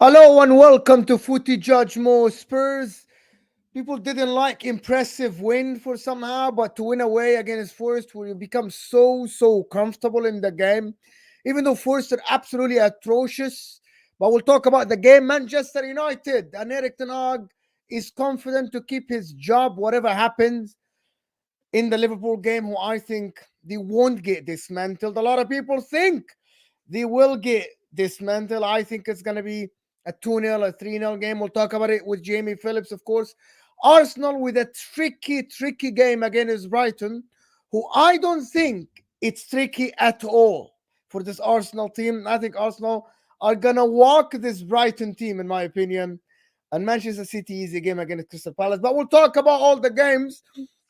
Hello and welcome to Footy Judge Mo Spurs. People didn't like impressive win for somehow, but to win away against Forest, we become so comfortable in the game. Even though Forest are absolutely atrocious, but we'll talk about the game. Manchester United and Eric Ten Hag is confident to keep his job, whatever happens in the Liverpool game. Who I think they won't get dismantled. A lot of people think they will get dismantled. I think it's going to be a 2-0, a 3-0 game. We'll talk about it with Jamie Phillips, of course. Arsenal with a tricky game against Brighton, who I don't think it's tricky at all for this Arsenal team. I think Arsenal are going to walk this Brighton team, in my opinion. And Manchester City easy game against Crystal Palace. But we'll talk about all the games.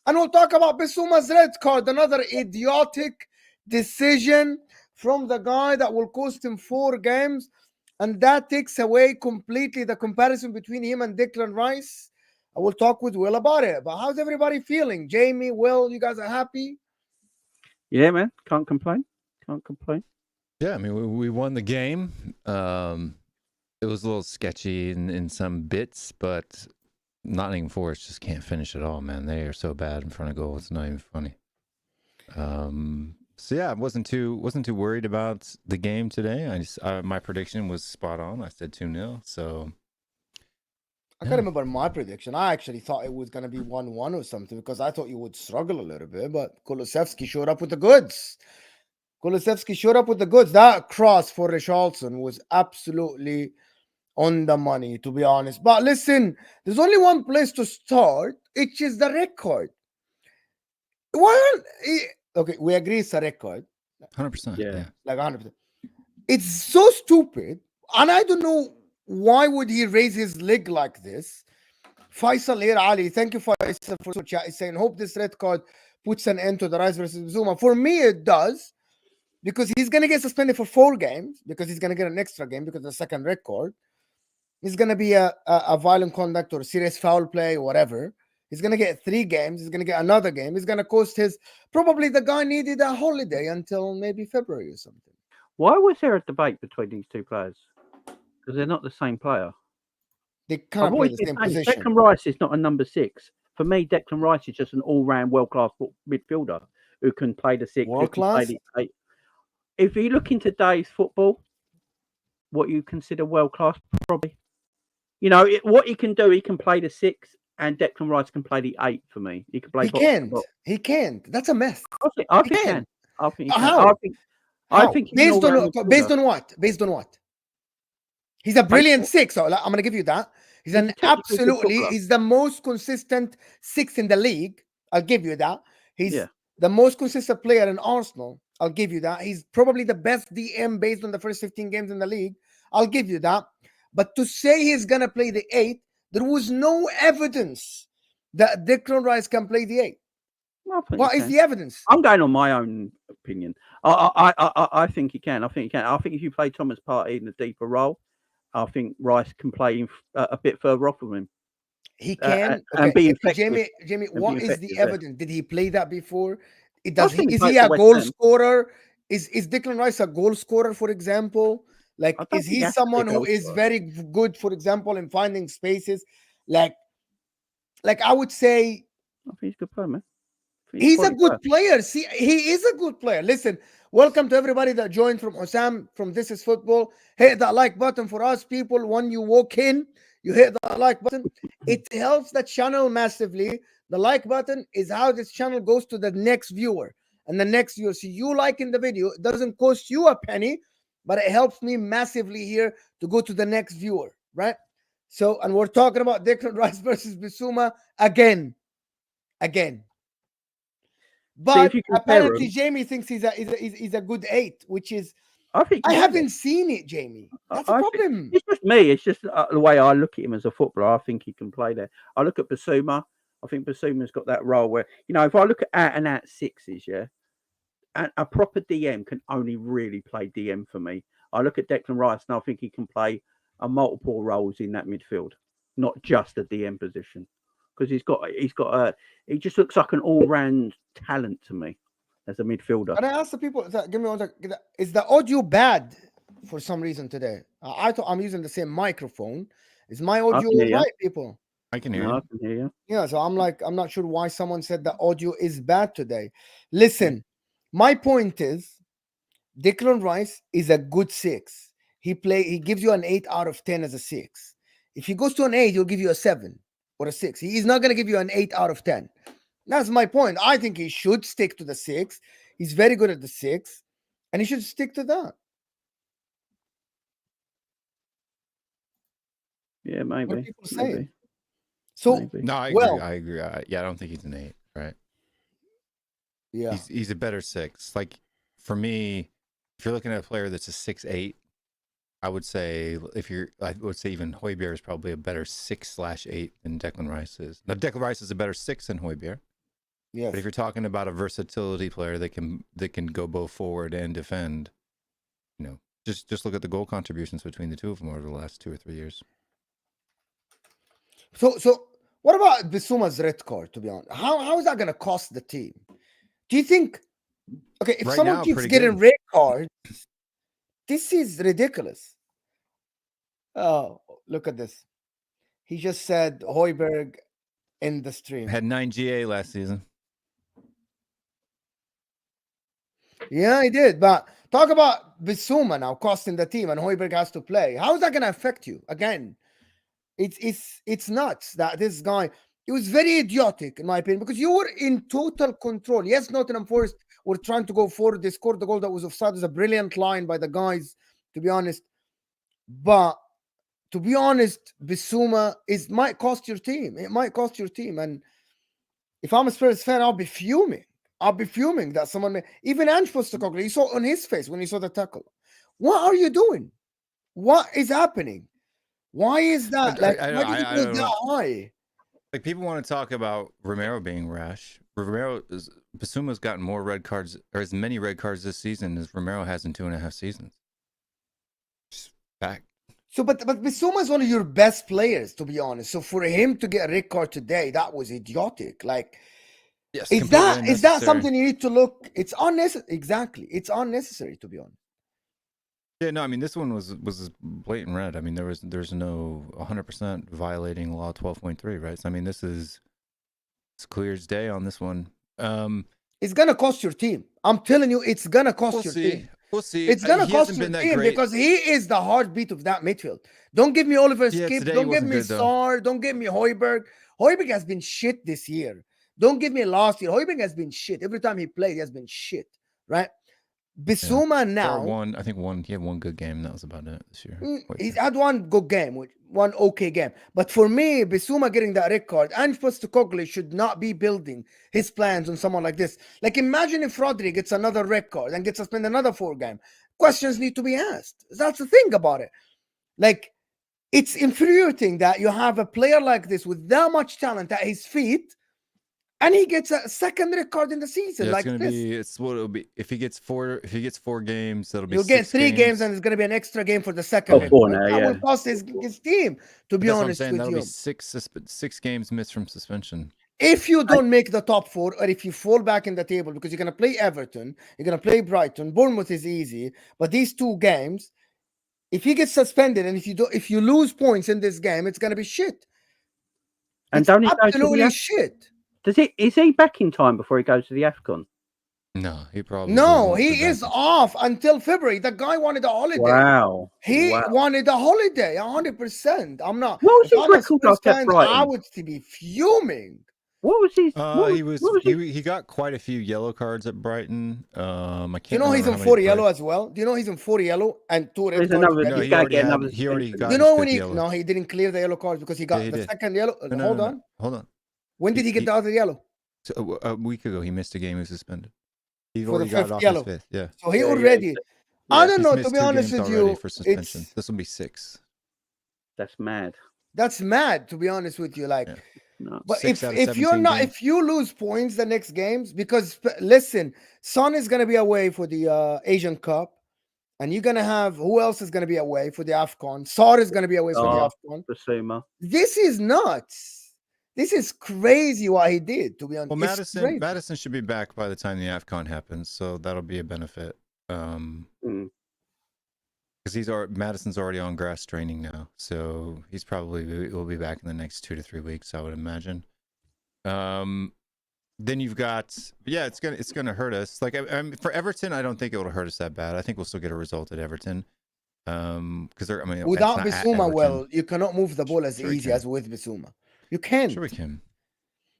And we'll talk about Bissouma's red card, another idiotic decision from the guy that will cost him 4 games. And that takes away completely the comparison between him and Declan Rice. I will talk with Will about it. But how's everybody feeling? Jamie, Will, you guys are happy? Yeah, man. Can't complain. Can't complain. Yeah, I mean, we won the game. It was a little sketchy in some bits, but Nottingham Forest just can't finish at all, man. They are so bad in front of goal. It's not even funny. So yeah, I wasn't too worried about the game today. My prediction was spot on. I said 2-0. So I can't remember my prediction. I actually thought it was going to be 1-1 or something because I thought you would struggle a little bit. But Kulusevski showed up with the goods. That cross for Richarlison was absolutely on the money, to be honest. But listen, there's only one place to start, which is the record. Okay, we agree it's a record. 100%. Yeah. Like 100%. It's so stupid. And I don't know why would he raise his leg like this. Faisal here, Ali. Thank you, Faisal, for the chat. He's saying, hope this red card puts an end to the Rice versus Bissouma. For me, it does. Because he's going to get suspended for 4 games. Because he's going to get an extra game because of the second red card. It's going to be a violent conduct or serious foul play or whatever. He's going to get 3 games. He's going to get another game. He's going to cost his... Probably the guy needed a holiday until maybe February or something. Why was there a debate between these two players? Because they're not the same player. They can't play the same position. Declan Rice is not a number 6. For me, Declan Rice is just an all-round world-class midfielder who can play the 6. World-class? If you look in today's football, what you consider world-class, probably. You know, what he can do, he can play the 6. And Declan Rice can play the 8 for me. He can play. He can't. That's a mess. I think he can. How? I think based on what? He's a brilliant 6. So I'm going to give you that. He's the most consistent 6 in the league. I'll give you that. He's the most consistent player in Arsenal. I'll give you that. He's probably the best DM based on the first 15 games in the league. I'll give you that. But to say he's going to play the 8, there was no evidence that Declan Rice can play the 8. What is the evidence? I'm going on my own opinion. I think he can. I think if you play Thomas Partey in a deeper role, I think Rice can play a bit further off of him. He can. And be effective. Jamie, what is the evidence? Did he play that before? Is he a goal scorer? Is Declan Rice a goal scorer, for example? Like, is he someone who is very good, for example, in finding spaces? Like I would say, I think he's a good player, man. He's a good player. See, he is a good player. Listen, welcome to everybody that joined from Osam, from This Is Football. Hit that like button for us, people. When you walk in, you hit the like button. It helps the channel massively. The like button is how this channel goes to the next viewer. And the next viewer, see you liking the video, it doesn't cost you a penny, but it helps me massively here to go to the next viewer, right? So, and we're talking about Declan Rice versus Bissouma again. But apparently Jamie thinks he's a good 8, which is... I haven't seen it, Jamie. That's a problem. It's just me. It's just the way I look at him as a footballer. I think he can play there. I look at Bissouma. I think Bissouma's got that role where, you know, if I look at out-and-out 6s, and a proper DM can only really play DM for me. I look at Declan Rice and I think he can play multiple roles in that midfield, not just a DM position, because he just looks like an all-round talent to me as a midfielder. And I asked the people, give me one second, is the audio bad for some reason today? I thought I'm using the same microphone. Is my I audio can hear you. right, people? I can hear No, I you. can hear you. Yeah, so I'm not sure why someone said the audio is bad today. Listen, my point is Declan Rice is a good 6. He gives you an 8 out of 10 as a 6. If he goes to an 8, he'll give you a 7 or a 6. He's not going to give you an 8 out of 10. That's my point. I think he should stick to the 6. He's very good at the 6, and he should stick to that. Yeah, What are maybe. people saying? Maybe. So, Maybe. No, I well, agree. I don't think he's an 8. Right? yeah. He's a better 6. Like for me, if you're looking at a player that's a 6'8", I would say I would say even Højbjerg is probably a better 6/8 than Declan Rice is. Now Declan Rice is a better 6 than Højbjerg. Yes. But if you're talking about a versatility player that can go both forward and defend, you know, just look at the goal contributions between the two of them over the last 2 or 3 years. So what about Bissouma's red card, to be honest? How is that going to cost the team? Do you think, okay, if Right someone now, keeps pretty getting good. red cards, this is ridiculous. Oh, look at this. He just said Højbjerg in the stream. Had 9 GA last season. Yeah, he did. But talk about Bissouma now costing the team and Højbjerg has to play. How is that going to affect you? Again, it's nuts that this guy, it was very idiotic in my opinion, because you were in total control. Yes, Nottingham Forest were trying to go forward. They scored the goal that was offside. It was a brilliant line by the guys, to be honest. But to be honest, Bissouma might cost your team. It might cost your team. And if I'm a Spurs fan, I'll be fuming. I'll be fuming that someone, even Ange Postecoglou, you saw on his face when he saw the tackle. What are you doing? What is happening? Why is that? Like, why did you go that high? Like people want to talk about Romero being rash. Bissouma's gotten more red cards, or as many red cards this season as Romero has in 2.5 seasons. Just fact. So, but Bissouma is one of your best players, to be honest. So for him to get a red card today, that was idiotic. Like, yes, is that something you need to look? It's unnecessary. Exactly, it's unnecessary, to be honest. Yeah, no, I mean this one was blatant red. I mean there's no 100% violating law 12.3, right? So I mean it's clear as day on this one. It's gonna cost your team. I'm telling you, it's gonna cost your team. We'll see. It's gonna cost your team because he is the heartbeat of that midfield. Don't give me Oliver Skip. Don't give me Sarr. Don't give me Højbjerg. Højbjerg has been shit this year. Don't give me last year. Højbjerg has been shit. Every time he played, he has been shit. Right? Bissouma now. He had one good game. That was about it this year. He's had one good game, one okay game. But for me, Bissouma getting that red card, Ange Postecoglou should not be building his plans on someone like this. Like, imagine if Rodri gets another red card and gets suspended another 4 games. Questions need to be asked. That's the thing about it. Like, it's infuriating that you have a player like this with that much talent at his feet, and he gets a second red card in the season. Yeah, like it's what it'll be. If he gets 4 games, that'll be. He'll get 3 games, and it's going to be an extra game for the second. That will cost his team. To be honest with that'll you, be 6 games missed from suspension. If you don't make the top 4, or if you fall back in the table, because you're going to play Everton, you're going to play Brighton. Bournemouth is easy, but these 2 games, if he gets suspended, and if you lose points in this game, it's going to be shit. And it's don't he absolutely shit. Is he back in time before he goes to the AFCON? No, he probably he is off until February. The guy wanted a holiday. Wow. He wanted a holiday, 100%. I'm not. What was his record like at Brighton? I would be fuming. What was his? He got quite a few yellow cards at Brighton. I can't. You know he's in 4 yellow as well. Do you know he's in 4 yellow and 2 red cards? He already got. You know when he didn't clear the yellow cards because he got the second yellow. Hold on. When did he get the other yellow? So a week ago, he missed a game. He was suspended. He for the already got off yellow. His 5th. Yeah. So he already. I don't know. To be honest with you, for suspension. This will be 6. That's mad. That's mad. To be honest with you, like. Yeah. No. But if you're not, games. If you lose points the next games, because listen, Son is gonna be away for the Asian Cup, and you're gonna have who else is gonna be away for the AFCON? Sarr is gonna be away for the AFCON. Bissouma. This is nuts. This is crazy what he did. To be honest, well, Madison should be back by the time the AFCON happens, so that'll be a benefit. Because Madison's already on grass training now, so he's probably will be back in the next 2 to 3 weeks, I would imagine. Then you've got it's gonna hurt us. Like for Everton, I don't think it will hurt us that bad. I think we'll still get a result at Everton. Because without Bissouma, you cannot move the ball as easy as with Bissouma. You can't. Sure we can.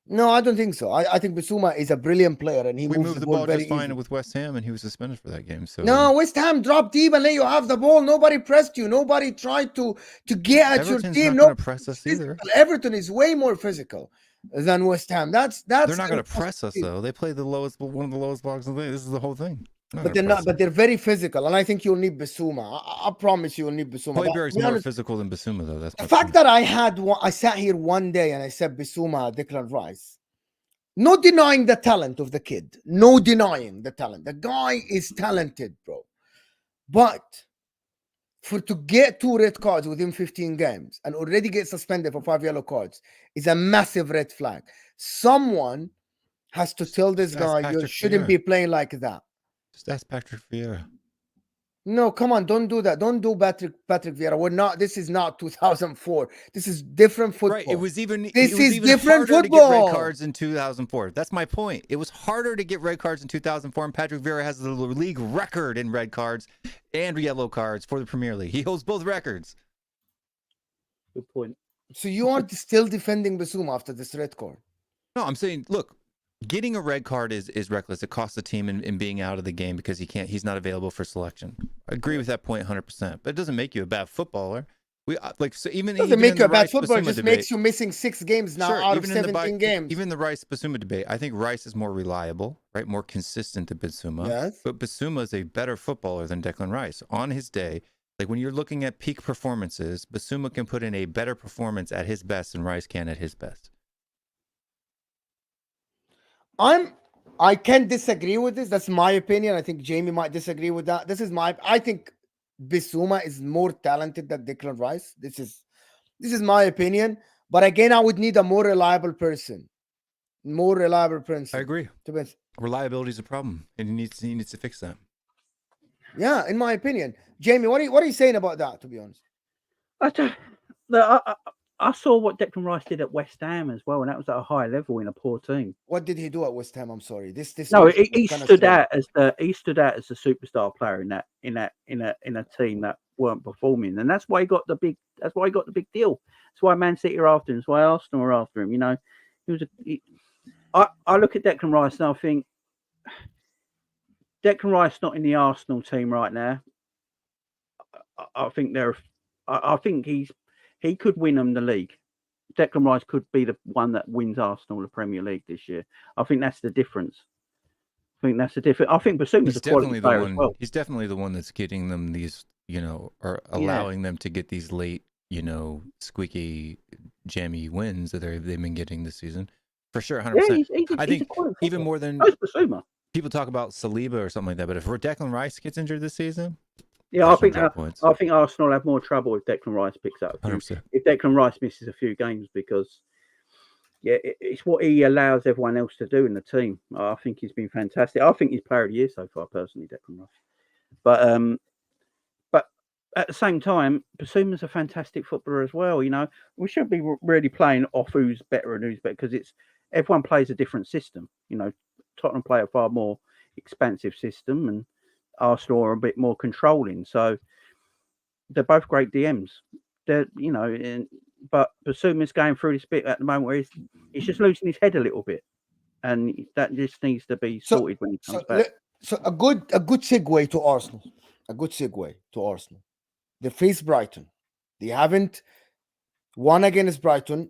No, I don't think so. I think Bissouma is a brilliant player, and he moves the ball very just fine easy. with West Ham, and he was suspended for that game. So no, West Ham dropped deep and let you have the ball. Nobody pressed you. Nobody tried to get at Everton's your team. Not going to press us either. Everton is way more physical than West Ham. That's they're not going to press us though. They play one of the lowest blocks in the league. This is the whole thing. But they're not. But they're very physical, and I think you'll need Bissouma. I promise you'll need Bissouma. Højbjerg's more physical than Bissouma, though. That's the fact that I sat here one day and I said Bissouma, Declan Rice. No denying the talent of the kid. No denying the talent. The guy is talented, bro. But to get 2 red cards within 15 games and already get suspended for 5 yellow cards is a massive red flag. Someone has to tell this guy you shouldn't be playing like that. Just ask Patrick Vieira. No, come on, don't do that. Don't do Patrick Vieira. We're not. This is not 2004. This is different football. Right. It was even. This is even different harder football. To get red cards in 2004. That's my point. It was harder to get red cards in 2004, and Patrick Vieira has the league record in red cards and yellow cards for the Premier League. He holds both records. Good point. So you are still defending Bissouma after this red card? No, I'm saying, look. Getting a red card is reckless. It costs the team in being out of the game because he's not available for selection. I agree with that point 100%. But it doesn't make you a bad footballer. Even doesn't make you a bad footballer. It just makes you missing 6 games now out of 17 games. Even the Rice Bissouma debate, I think Rice is more reliable, right? More consistent than Bissouma. Yes. But Bissouma is a better footballer than Declan Rice on his day. Like when you're looking at peak performances, Bissouma can put in a better performance at his best than Rice can at his best. I can't disagree with this. That's my opinion. I think Jamie might disagree with that. I think Bissouma is more talented than Declan Rice. This is my opinion. But again, I would need a more reliable person. I agree. Reliability is a problem, and he needs to fix that. Yeah, in my opinion. Jamie, what are you saying about that, to be honest? I saw what Declan Rice did at West Ham as well, and that was at a high level in a poor team. What did he do at West Ham? I'm sorry. No, he stood out as the superstar player in a team that weren't performing, and that's why he got the big deal. That's why Man City are after him. That's why Arsenal are after him. You know, I look at Declan Rice and I think Declan Rice not in the Arsenal team right now. I think he could win them the league. Declan Rice could be the one that wins Arsenal the Premier League this year. I think that's the difference. I think Bissouma's a quality player as well. He's definitely the one that's getting them these, or allowing them to get these late, squeaky, jammy wins that they've been getting this season. For sure, 100%. Yeah, I think even more than Bissouma. People talk about Saliba or something like that, but if Declan Rice gets injured this season, yeah, I think Arsenal have more trouble if Declan Rice picks up. 100%. If Declan Rice misses a few games, because it's what he allows everyone else to do in the team. I think he's been fantastic. I think he's player of the year so far, personally, Declan Rice. But at the same time, Bissouma's a fantastic footballer as well. We shouldn't be really playing off who's better and who's better, because everyone plays a different system. Tottenham play a far more expansive system, and Arsenal are a bit more controlling. So they're both great DMs. But Bissouma's going through this bit at the moment where he's just losing his head a little bit, and that just needs to be sorted when he comes back. So a good segue to Arsenal. They face Brighton. They haven't won against Brighton.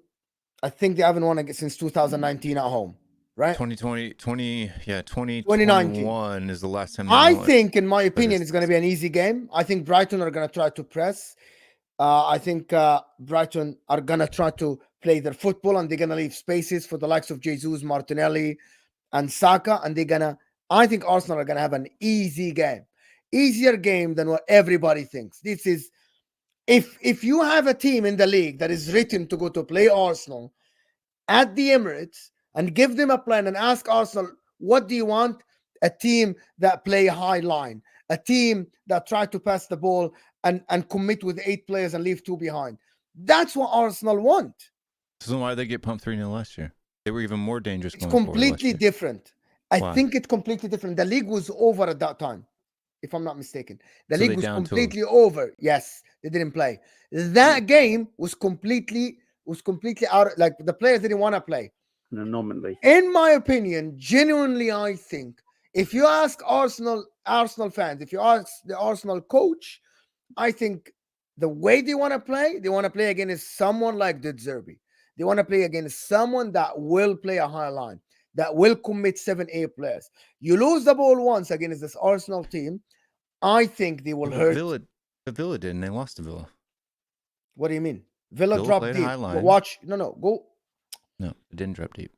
I think they haven't won since 2019 at home. Right? 2021 is the last time. I think, in my opinion, it's going to be an easy game. I think Brighton are going to try to press. I think Brighton are going to try to play their football, and they're going to leave spaces for the likes of Jesus, Martinelli, and Saka. And I think Arsenal are going to have an easier game than what everybody thinks. This is, if you have a team in the league that is written to go to play Arsenal at the Emirates, and give them a plan and ask Arsenal, what do you want? A team that play high line, a team that try to pass the ball and commit with 8 players and leave 2 behind. That's what Arsenal want. So why did they get pumped 3-0 last year? They were even more dangerous. It's going forward last completely year. different. I Why? think it's completely different. The league was over at that time, if I'm not mistaken. The So they league was down tools. completely over. Yes, they didn't play. That game was completely out. Like the players didn't want to play. An anomaly. In my opinion, genuinely, I think if you ask Arsenal fans, if you ask the Arsenal coach, I think the way they want to play against someone like De Zerbi. They want to play against someone that will play a high line, that will commit 7-8 players. You lose the ball once against this Arsenal team, I think they will hurt. Villa didn't. They lost to Villa. What do you mean? Villa Villa dropped played deep. high line. Watch. Go. No, it didn't drop deep.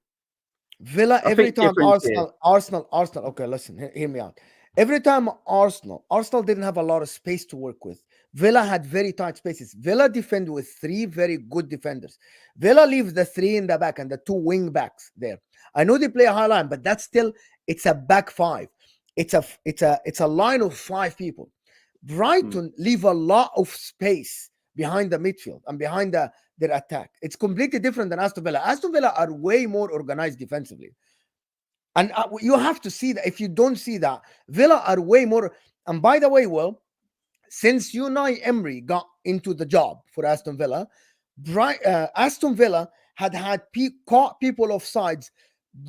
Villa, I every think time difference here. Arsenal. Okay, listen, hear me out. Every time Arsenal didn't have a lot of space to work with. Villa had very tight spaces. Villa defend with 3 very good defenders. Villa leaves the 3 in the back and the 2 wing backs there. I know they play a high line, but that's still, it's a back 5. It's a line of 5 people. Brighton leave a lot of space behind the midfield and behind their attack. It's completely different than Aston Villa. Aston Villa are way more organized defensively. And you have to see that. If you don't see that, Villa are way more. And by the way, since Unai Emery got into the job for Aston Villa, Aston Villa had caught people off sides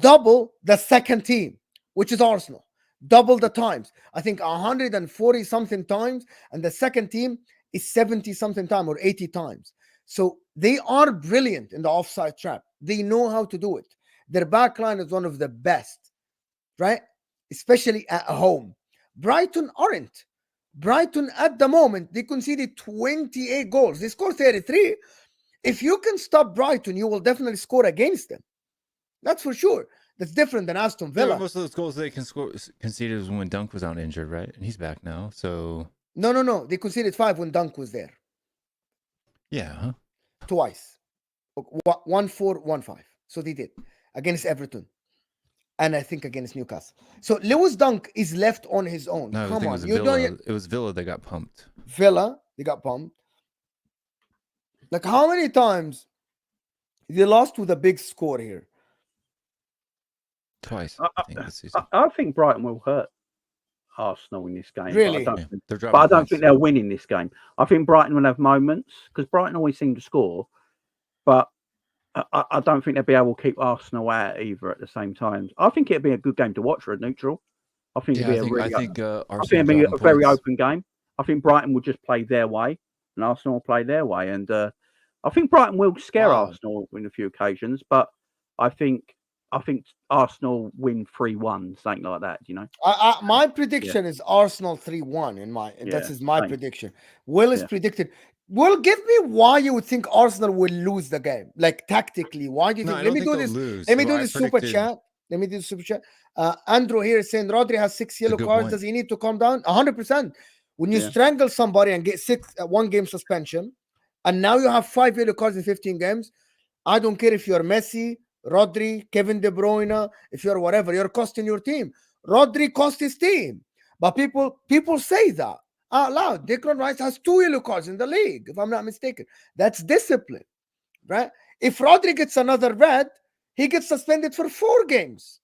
double the second team, which is Arsenal. Double the times. I think 140 something times, and the second team is 70 something times or 80 times. So they are brilliant in the offside trap. They know how to do it. Their back line is one of the best, right? Especially at home. Brighton aren't. Brighton at the moment, they conceded 28 goals. They scored 33. If you can stop Brighton, you will definitely score against them. That's for sure. That's different than Aston Villa. Yeah, most of those goals they conceded was when Dunk was out injured, right? And he's back now, so... No. They conceded 5 when Dunk was there. Yeah, huh? Twice. 1-4, 1-5. So they did. Against Everton. And I think against Newcastle. So Lewis Dunk is left on his own. No, Come on. it was Villa that got pumped. Villa, they got pumped. Like, how many times they lost with a big score here? Twice, I think, this season. I think Brighton will hurt Arsenal in this game. Really? But They're I don't think they'll win in this game. I think Brighton will have moments because Brighton always seem to score, but I don't think they'll be able to keep Arsenal out either at the same time. I think it'll be a good game to watch for a neutral. I think it'll be a very open game. I think Brighton will just play their way and Arsenal will play their way. And I think Brighton will scare Arsenal in a few occasions, but I think Arsenal win 3-1, something like that. You know, my prediction is Arsenal 3-1. This is my prediction. Will is predicted. Well, give me why you would think Arsenal will lose the game. Like tactically, why do you think? Let me do this. Let me do this super chat. Let me do the super chat. Andrew here is saying Rodri has 6 yellow cards. Does he need to calm down? 100%. When you strangle somebody and get 1 game suspension, and now you have 5 yellow cards in 15 games, I don't care if you're Messi, Rodri, Kevin De Bruyne, if you're whatever, you're costing your team. Rodri cost his team. But people say that out loud. Declan Rice has 2 yellow cards in the league, if I'm not mistaken. That's discipline, right? If Rodri gets another red, he gets suspended for 4 games.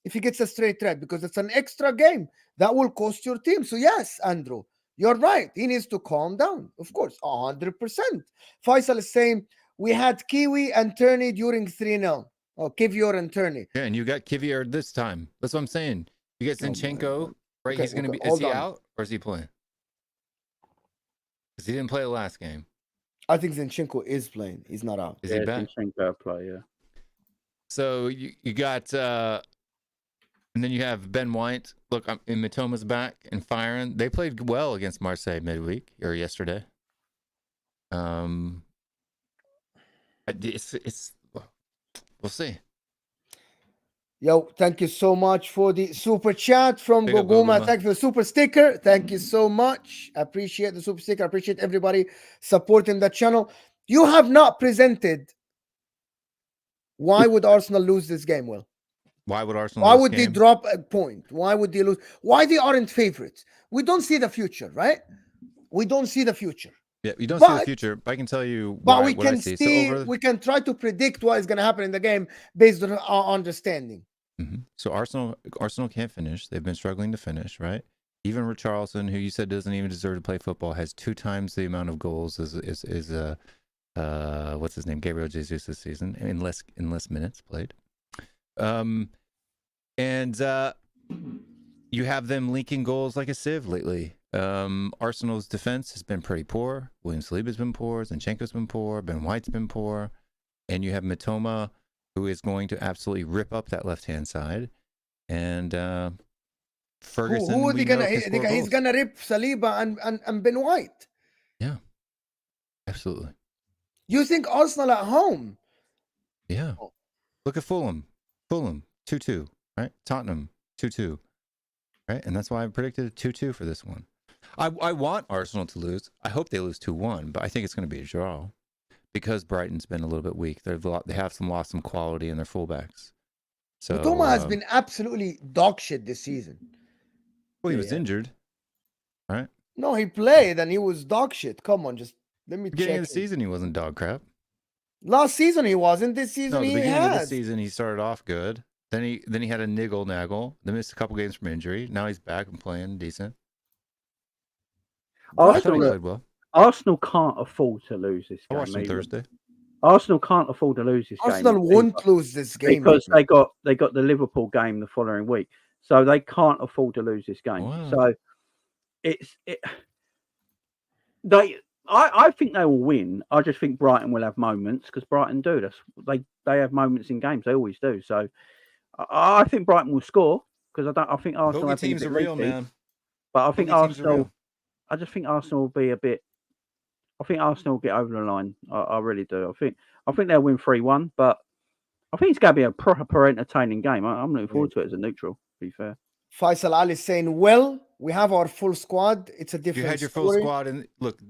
If he gets a straight red, because it's an extra game that will cost your team. So yes, Andrew, you're right. He needs to calm down. Of course, 100%. Faisal is saying we had Kiwi and Turney during 3-0. Oh, Kivior and Turney. Yeah, and you got Kivior this time. That's what I'm saying. You get Zinchenko, right? Okay, He's going to be. Is he out or is he playing? Because he didn't play the last game. I think Zinchenko is playing. He's not out. Is he back? Zinchenko play, yeah. So you got, and then you have Ben White. Look, and Mitoma's back and firing. They played well against Marseille midweek or yesterday. We'll see. Yo, thank you so much for the super chat from Goguma. Thank you for the super sticker. Thank you so much. I appreciate the super sticker. I appreciate everybody supporting the channel. You have not presented why would Arsenal lose this game, Will? Why would Arsenal Why would they drop a point? Why would they lose? Why they aren't favorites? We don't see the future, right? We don't see the future. Yeah, you don't see the But- future, but I can tell you But why, we what I can see. see, So over we can try to predict what is going to happen in the game based on our understanding. So Arsenal can't finish. They've been struggling to finish, right? Even Richarlison, who you said doesn't even deserve to play football, has 2 times the amount of goals as what's his name, Gabriel Jesus this season in less minutes played. And you have them leaking goals like a sieve lately. Arsenal's defense has been pretty poor. William Saliba's been poor. Zinchenko's been poor. Ben White's been poor. And you have Mitoma, who is going to absolutely rip up that left-hand side. And Ferguson, Who are they gonna? He's goals. gonna rip Saliba and Ben White. Yeah, absolutely. You think Arsenal at home? Yeah. Oh. Look at Fulham. 2-2, right? Tottenham 2-2, right? And that's why I predicted a 2-2 for this one. I want Arsenal to lose. I hope they lose 2-1, but I think it's going to be a draw because Brighton's been a little bit weak. They have lost some quality in their fullbacks. So Mitoma has been absolutely dog shit this season. well, he was injured, right? No, he played and he was dog shit. Come on, just let me Beginning check. of the season, he wasn't dog crap. Last season he wasn't. This season No, the he beginning of the has. season he started off good. Then he had a naggle. Then missed a couple games from injury. Now he's back and playing decent. I thought he played well. Arsenal can't afford to lose this I game. watched him Thursday. Arsenal can't afford to lose this game. Arsenal won't lose this game because they got the Liverpool game the following week, so they can't afford to lose this game. Wow. So I think they will win. I just think Brighton will have moments because Brighton do this. They have moments in games. They always do. So I think Brighton will score because I think Arsenal have teams are real, man. But I think Bogey teams are Arsenal. real. I just think Arsenal will be a bit. I think Arsenal will get over the line. I really do. I think they'll win 3-1, but I think it's going to be a proper entertaining game. I'm looking forward to it as a neutral. To be fair. Faisal Ali is saying, "Well, we have our full squad. It's a different. You had your full squad, and look,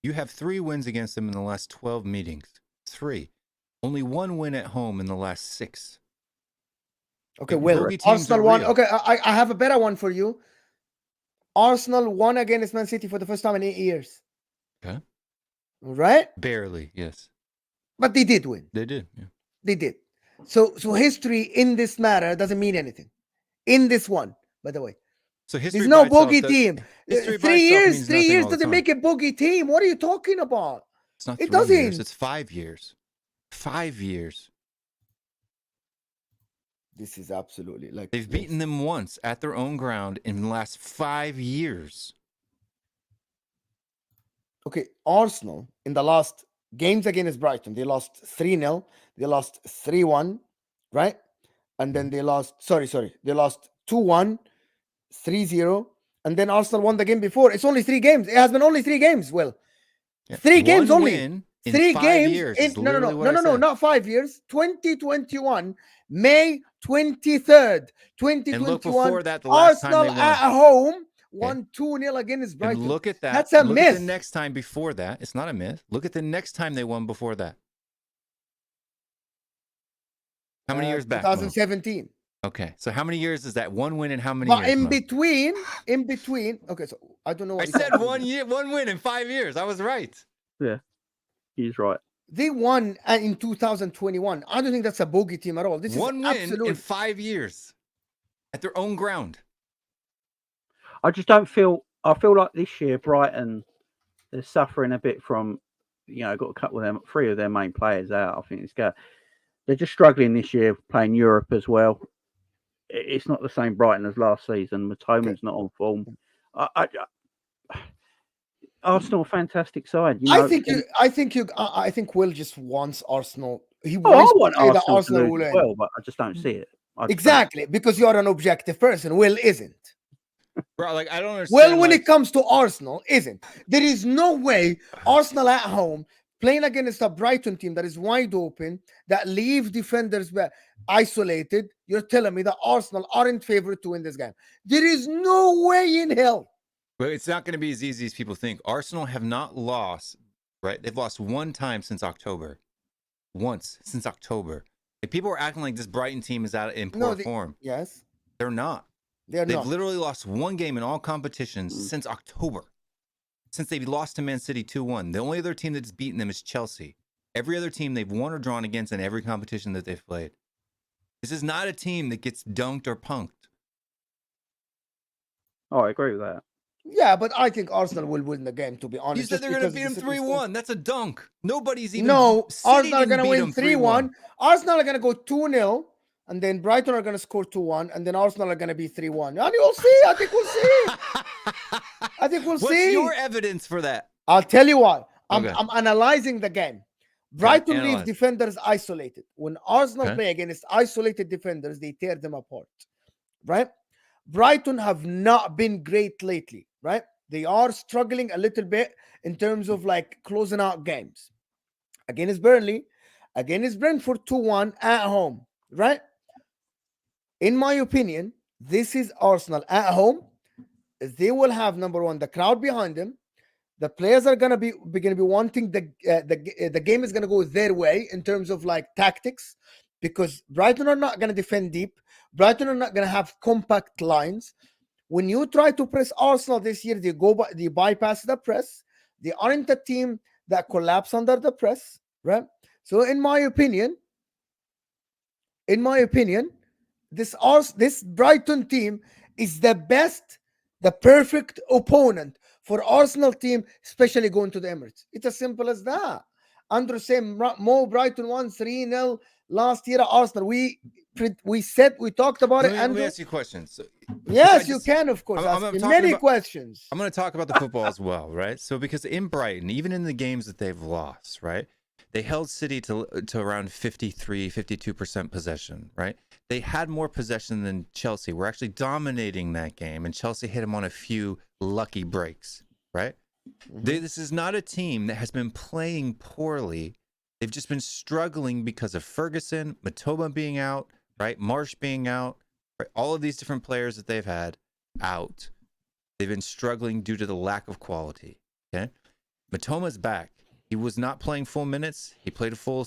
you have 3 wins against them in the last 12 meetings. 3, only 1 win at home in the last 6. Okay, well, Arsenal won. Okay, I have a better one for you. Arsenal won against Man City for the first time in 8 years. Okay. Right? Barely, yes. But they did win. They did. Yeah. They did. So history in this matter doesn't mean anything. In this one, by the way. So history. There's no bogey team. 3 years. 3 years doesn't make a bogey team. What are you talking about? It's not. It 3 doesn't. Years. It's 5 years. 5 years. This is absolutely like they've beaten them once at their own ground in the last 5 years. Okay, Arsenal in the last games against Brighton, they lost 3-0, they lost 3-1, right? And then they lost, they lost 2-1, 3-0, and then Arsenal won the game before. It's only 3 games. It has been only 3 games. Well, yeah. 3 games only. In 3 games. Years No, not 5 years. 2021, May 23rd, 2021. And look, before that, the last Arsenal time they won. at home won 2-0 against Brighton. And look at that. That's a look myth. At the next time before that. It's not a myth. Look at the next time they won before that. How many years back? 2017. Okay, so how many years is that? 1 win and how many But years? in between. Okay, so I don't know what I said 1 win in 5 years. I was right. Yeah, he's right. They won in 2021. I don't think that's a bogey team at all. This 1 is win absolute... in 5 years at their own ground. I just don't feel. I feel like this year Brighton is suffering a bit from, got a couple of them, 3 of their main players out. I think they're just struggling this year playing Europe as well. It's not the same Brighton as last season. Matoman's not on form. Arsenal, fantastic side. I think Will just wants Arsenal. He wants I want to say that Arsenal will win. well, but I just don't see it. Exactly, because you are an objective person. Will isn't. Bro, like I don't understand. Well, when it comes to Arsenal, isn't. There is no way Arsenal at home playing against a Brighton team that is wide open, that leave defenders isolated. You're telling me that Arsenal aren't favored to win this game. There is no way in hell. But it's not going to be as easy as people think. Arsenal have not lost, right? They've lost 1 time since October. Once since October. Like, people are acting like this Brighton team is in poor form. Yes. They're not. They've literally lost 1 game in all competitions since October. since they lost to Man City 2-1. The only other team that's beaten them is Chelsea. Every other team they've won or drawn against in every competition that they've played. This is not a team that gets dunked or punked. Oh, I agree with that. Yeah, but I think Arsenal will win the game, to be honest. You said just they're going to because beat of them the circumstance. 3-1. That's a dunk. Nobody's even. No, City Arsenal are didn't going to beat win them 3-1. Arsenal are going to go 2-0, and then Brighton are going to score 2-1, and then Arsenal are going to be 3-1. And you'll see. I think we'll see. I think we'll see. What's your evidence for that? I'll tell you what. Okay. I'm analyzing the game. Brighton leaves analyze. defenders isolated. When Arsenal Okay. play against isolated defenders, they tear them apart. Right? Brighton have not been great lately. Right? They are struggling a little bit in terms of like closing out games. Against Burnley, against Brentford 2-1 at home. Right? In my opinion, this is Arsenal at home. They will have, number one, the crowd behind them. The players are gonna be wanting the game is gonna go their way in terms of like tactics, because Brighton are not gonna defend deep. Brighton are not gonna have compact lines. When you try to press Arsenal this year, they bypass the press. They aren't a team that collapse under the press, right? So in my opinion, this Brighton team is the perfect opponent for Arsenal team, especially going to the Emirates. It's as simple as that. Andrew said Brighton won 3-0 last year at Arsenal. We talked about it. Let me ask you questions. So, yes, you can, of course. Ask me many questions. I'm going to talk about the football as well, right? So because in Brighton, even in the games that they've lost, right, they held City to around 53, 52% possession, right? They had more possession than Chelsea. We're actually dominating that game, and Chelsea hit them on a few lucky breaks, right? Mhm. This is not a team that has been playing poorly. They've just been struggling because of Ferguson, Matoma being out, right? Marsh being out, right? All of these different players that they've had out. They've been struggling due to the lack of quality, okay? Matoma's back. He was not playing full minutes. He played a full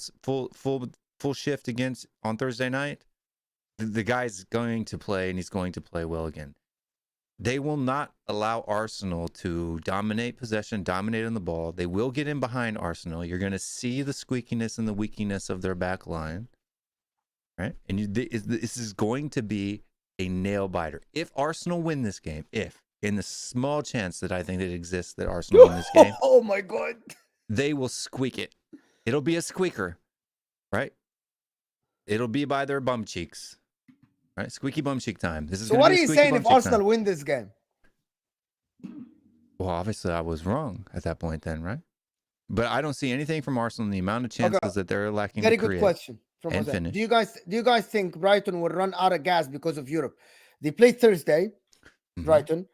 shift on Thursday night. The guy's going to play, and he's going to play well again. They will not allow Arsenal to dominate possession, dominate on the ball. They will get in behind Arsenal. You're going to see the squeakiness and the weakiness of their back line, right? And this is going to be a nail biter. If Arsenal win this game, in the small chance that I think that exists that Arsenal win this game, Oh my God. they will squeak it. It'll be a squeaker, right? It'll be by their bum cheeks, right? Squeaky bum cheek time. This is. So what are you saying if Arsenal win this game? Well, obviously I was wrong at that point then, right? But I don't see anything from Arsenal in the amount of chances that they're lacking. Very to good create question from and Jose. finish. Do you guys think Brighton will run out of gas because of Europe? They play Thursday, Mhm. Brighton.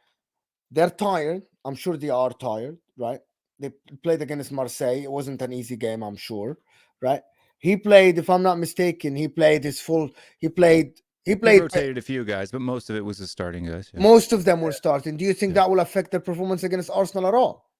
They're tired. I'm sure they are tired, right? They played against Marseille. It wasn't an easy game, I'm sure, right? He played, if I'm not mistaken, he played his full. He rotated a few guys, but most of it was the starting guys. Yeah. Most of them were starting. Do you think that will affect their performance against Arsenal at all?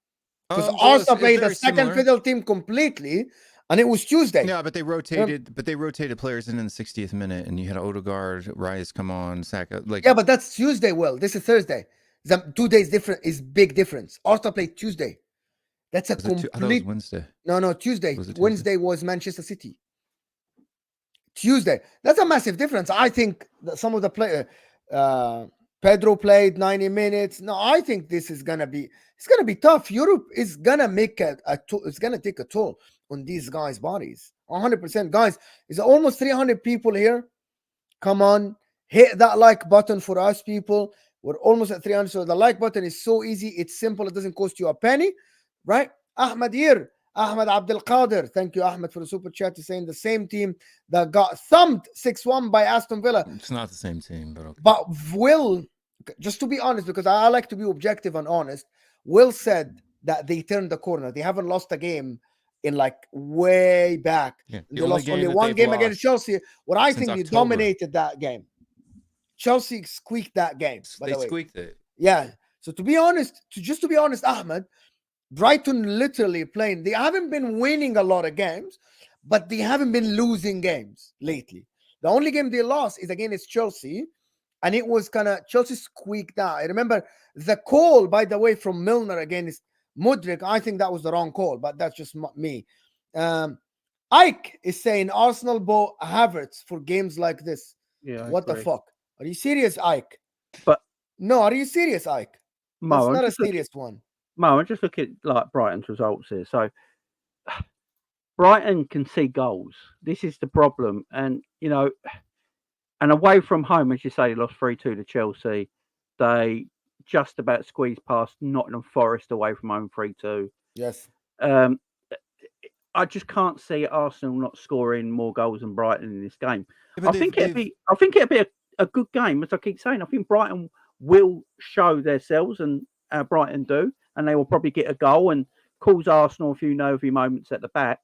Because Arsenal played the second fiddle team completely, and it was Tuesday. Yeah, but they rotated. But they rotated players in the 60th minute, and you had Odegaard, Rice come on, Saka. Yeah, but that's Tuesday. Will this is Thursday? 2 days different is big difference. Arsenal played Tuesday. That's a complete. I thought it was Wednesday. No, Tuesday. Was it Tuesday? Wednesday was Manchester City. Tuesday. That's a massive difference. I think that some of the player, Pedro played 90 minutes. No, I think this is gonna be. It's gonna be tough. Europe is gonna make it's gonna take a toll on these guys' bodies. 100%, guys. It's almost 300 people here. Come on, hit that like button for us, people. We're almost at 300. So the like button is so easy. It's simple. It doesn't cost you a penny, right? Ahmed here. Ahmed Abdel Qadir. Thank you, Ahmed, for the super chat. He's saying the same team that got thumped 6-1 by Aston Villa. It's not the same team, but okay. But Will, just to be honest, because I like to be objective and honest, Will said that they turned the corner. They haven't lost a game in like way back. Yeah, They lost only one game against Chelsea. What I think they dominated that game. Chelsea squeaked that game. They squeaked it. Yeah. So to be honest, Ahmed, Brighton literally playing. They haven't been winning a lot of games, but they haven't been losing games lately. The only game they lost is against Chelsea, and it was kind of Chelsea squeaked out. I remember the call, by the way, from Milner against Mudrik, I think that was the wrong call, but that's just me. Ike is saying Arsenal bought Havertz for games like this. Yeah, what the fuck? Are you serious, Ike? But no, are you serious, Ike? That's not a serious one. Mo, I'm just looking at like Brighton's results here. So Brighton can see goals. This is the problem, and and away from home, as you say, they lost 3-2 to Chelsea. They just about squeezed past Nottingham Forest away from home 3-2. Yes. I just can't see Arsenal not scoring more goals than Brighton in this game. I think it'd be a good game, as I keep saying. I think Brighton will show themselves, and Brighton do, and they will probably get a goal and cause Arsenal a few nervy moments at the back.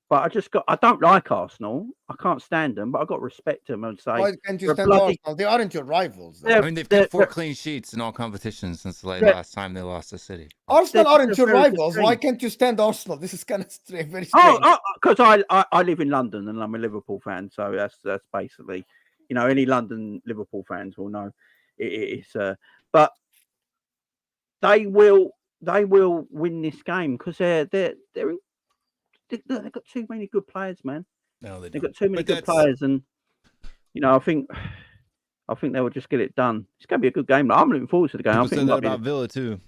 But I don't like Arsenal. I can't stand them, but I've got to respect them and say. Why can't you stand Arsenal? They aren't your rivals. I mean, they've got 4 clean sheets in all competitions since the last time they lost to City. Arsenal aren't your rivals. Why can't you stand Arsenal? This is kind of very strange. Because I live in London and I'm a Liverpool fan, so that's basically, any London Liverpool fans will know it's. But they will win this game because they've got too many good players, man. No, they've got too many good players, and I think they will just get it done. It's going to be a good game. I'm looking forward to the game. I think that about Villa too.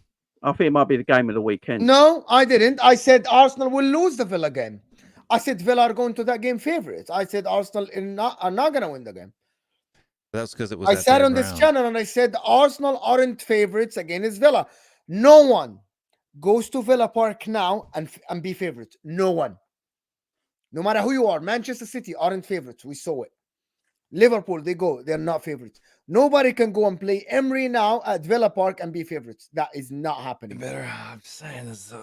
I think it might be the game of the weekend. No, I didn't. I said Arsenal will lose the Villa game. I said Villa are going to that game favorites. I said Arsenal are not going to win the game. That's because it was. I said on this channel and I said Arsenal aren't favorites against Villa. No one goes to Villa Park now and be favorites. No one. No matter who you are. Manchester City aren't favorites. We saw it. Liverpool, they're not favorites. Nobody can go and play Emery now at Villa Park and be favorites. That is not happening. I'm saying this.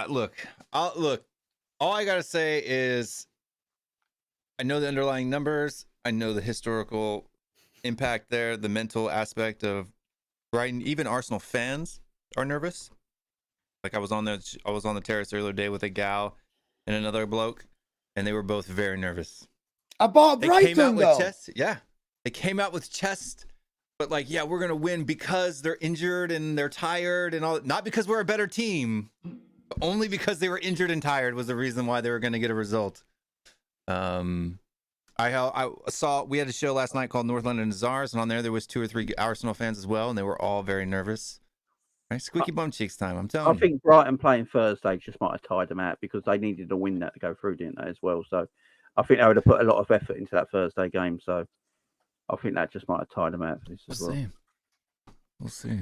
Look. All I gotta say is, I know the underlying numbers. I know the historical impact there, the mental aspect of Brighton. Even Arsenal fans are nervous. Like I was on the terrace the other day with a gal and another bloke, and they were both very nervous. About Brighton, though. They came out with chest, but like, yeah, we're gonna win because they're injured and they're tired and all. Not because we're a better team, but only because they were injured and tired was the reason why they were gonna get a result. I saw we had a show last night called North London is Ours, and on there was 2 or 3 Arsenal fans as well, and they were all very nervous. Right, squeaky bum cheeks time. I'm telling you. I think Brighton playing Thursday just might have tied them out because they needed to win that to go through, didn't they, as well? So I think they would have put a lot of effort into that Thursday game. So I think that just might have tied them out for this as well. We'll see.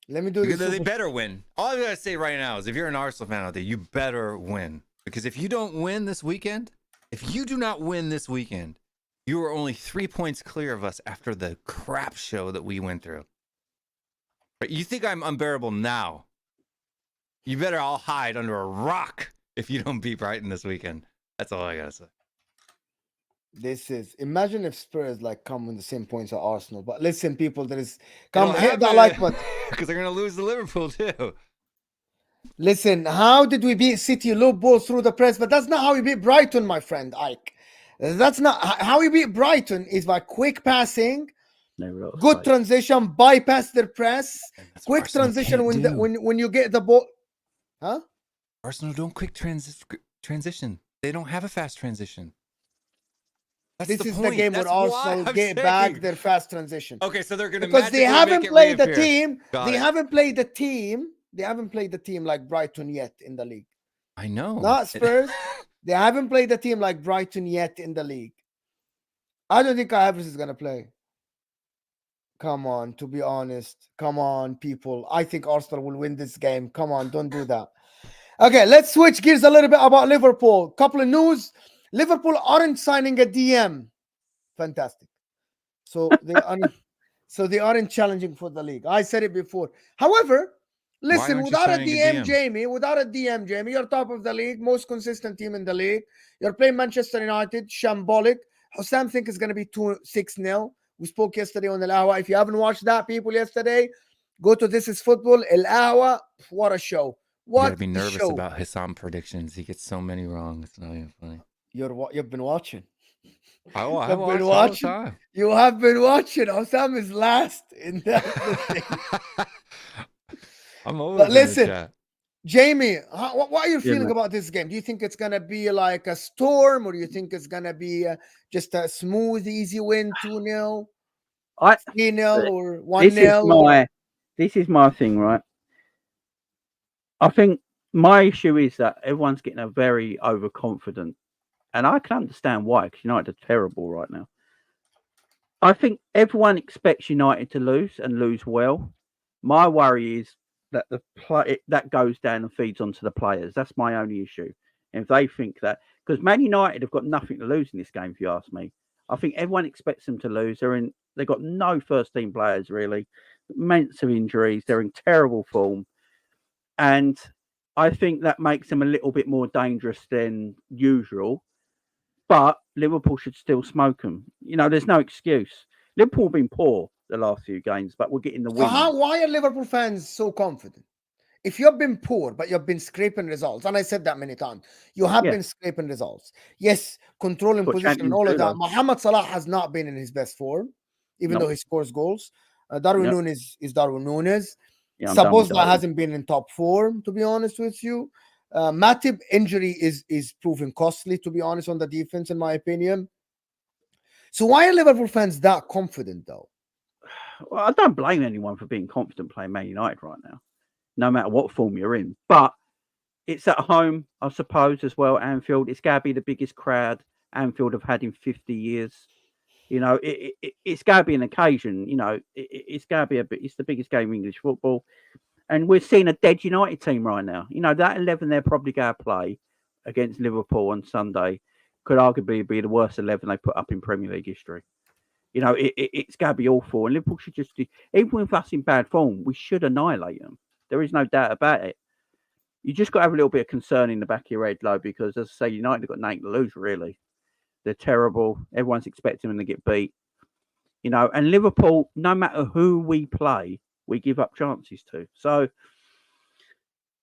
Let me do this. They better win. All I gotta say right now is, if you're an Arsenal fan out there, you better win. Because if you don't win this weekend, if you do not win this weekend, you are only 3 points clear of us after the crap show that we went through. But you think I'm unbearable now? You better all hide under a rock if you don't beat Brighton this weekend. That's all I gotta say. Imagine if Spurs come with the same points as Arsenal. But listen, people, hit that like button because they're gonna lose to Liverpool too. Listen, how did we beat City? Low ball through the press, but that's not how we beat Brighton, my friend Ike. That's not how we beat Brighton. Is by quick passing. Good transition, bypass their press. Quick transition when you get the ball. Huh? Arsenal don't quick transition. They don't have a fast transition. This is the game where Arsenal get back their fast transition. Okay, so they're gonna because they haven't played the team. They haven't played the team. They haven't played the team like Brighton yet in the league. I know. Not Spurs. They haven't played the team like Brighton yet in the league. I don't think Havertz is gonna play. Come on, to be honest. Come on, people. I think Arsenal will win this game. Come on, don't do that. Okay, let's switch gears a little bit about Liverpool. Couple of news. Liverpool aren't signing a DM. Fantastic. So they aren't challenging for the league. I said it before. However, listen, without a DM, Jamie, you're top of the league, most consistent team in the league. You're playing Manchester United, shambolic. Hussam think is going to be 6-0. We spoke yesterday on El Ahwa. If you haven't watched that, people, yesterday, go to This Is Football. El Ahwa, what a show. You gotta be nervous about Hussam predictions. He gets so many wrong. It's not even funny. You've been watching. You have been watching. Hussam is last in that. I'm over. But listen, Jamie, what are you Yeah, feeling mate. about this game? Do you think it's gonna be like a storm, or do you think it's gonna be just a smooth, easy win, 2-0, I 3-0, or this is 1-0? Or... my thing, right? I think my issue is that everyone's getting a very overconfident, and I can understand why, because United are terrible right now. I think everyone expects United to lose and lose well. My worry is that that goes down and feeds onto the players. That's my only issue. And if they think that, because Man United have got nothing to lose in this game, if you ask me, I think everyone expects them to lose. They've got no first team players really, immense of injuries. They're in terrible form, and I think that makes them a little bit more dangerous than usual. But Liverpool should still smoke them. You know, there's no excuse. Liverpool have been poor the last few games, but we're getting the So win. why are Liverpool fans so confident? If you've been poor, but you've been scraping results, and I said that many times, you have Yeah. been scraping results. Yes, controlling What position and champions all do, of that. though. Mohamed Salah has not been in his best form, even though Nope. he scores goals. Darwin Yep. Núñez is Darwin Núñez. Yeah, I'm done with Sabozla Darwin. hasn't been in top form, to be honest with you. Matip injury is proving costly, to be honest, on the defense, in my opinion. So why are Liverpool fans that confident, though? Well, I don't blame anyone for being confident playing Man United right now, no matter what form you're in. But it's at home, I suppose, as well. Anfield. It's got to be the biggest crowd Anfield have had in 50 years. You know, it's got to be an occasion. You know, it's got to be it's the biggest game in English football. And we're seeing a dead United team right now. You know, that 11 they're probably going to play against Liverpool on Sunday could arguably be the worst 11 they put up in Premier League history. You know, it's going to be awful. And Liverpool should just do, even with us in bad form, we should annihilate them. There is no doubt about it. You just got to have a little bit of concern in the back of your head, though, because as I say, United have got nothing to lose, really. They're terrible. Everyone's expecting them to get beat. You know, and Liverpool, no matter who we play, we give up chances to. So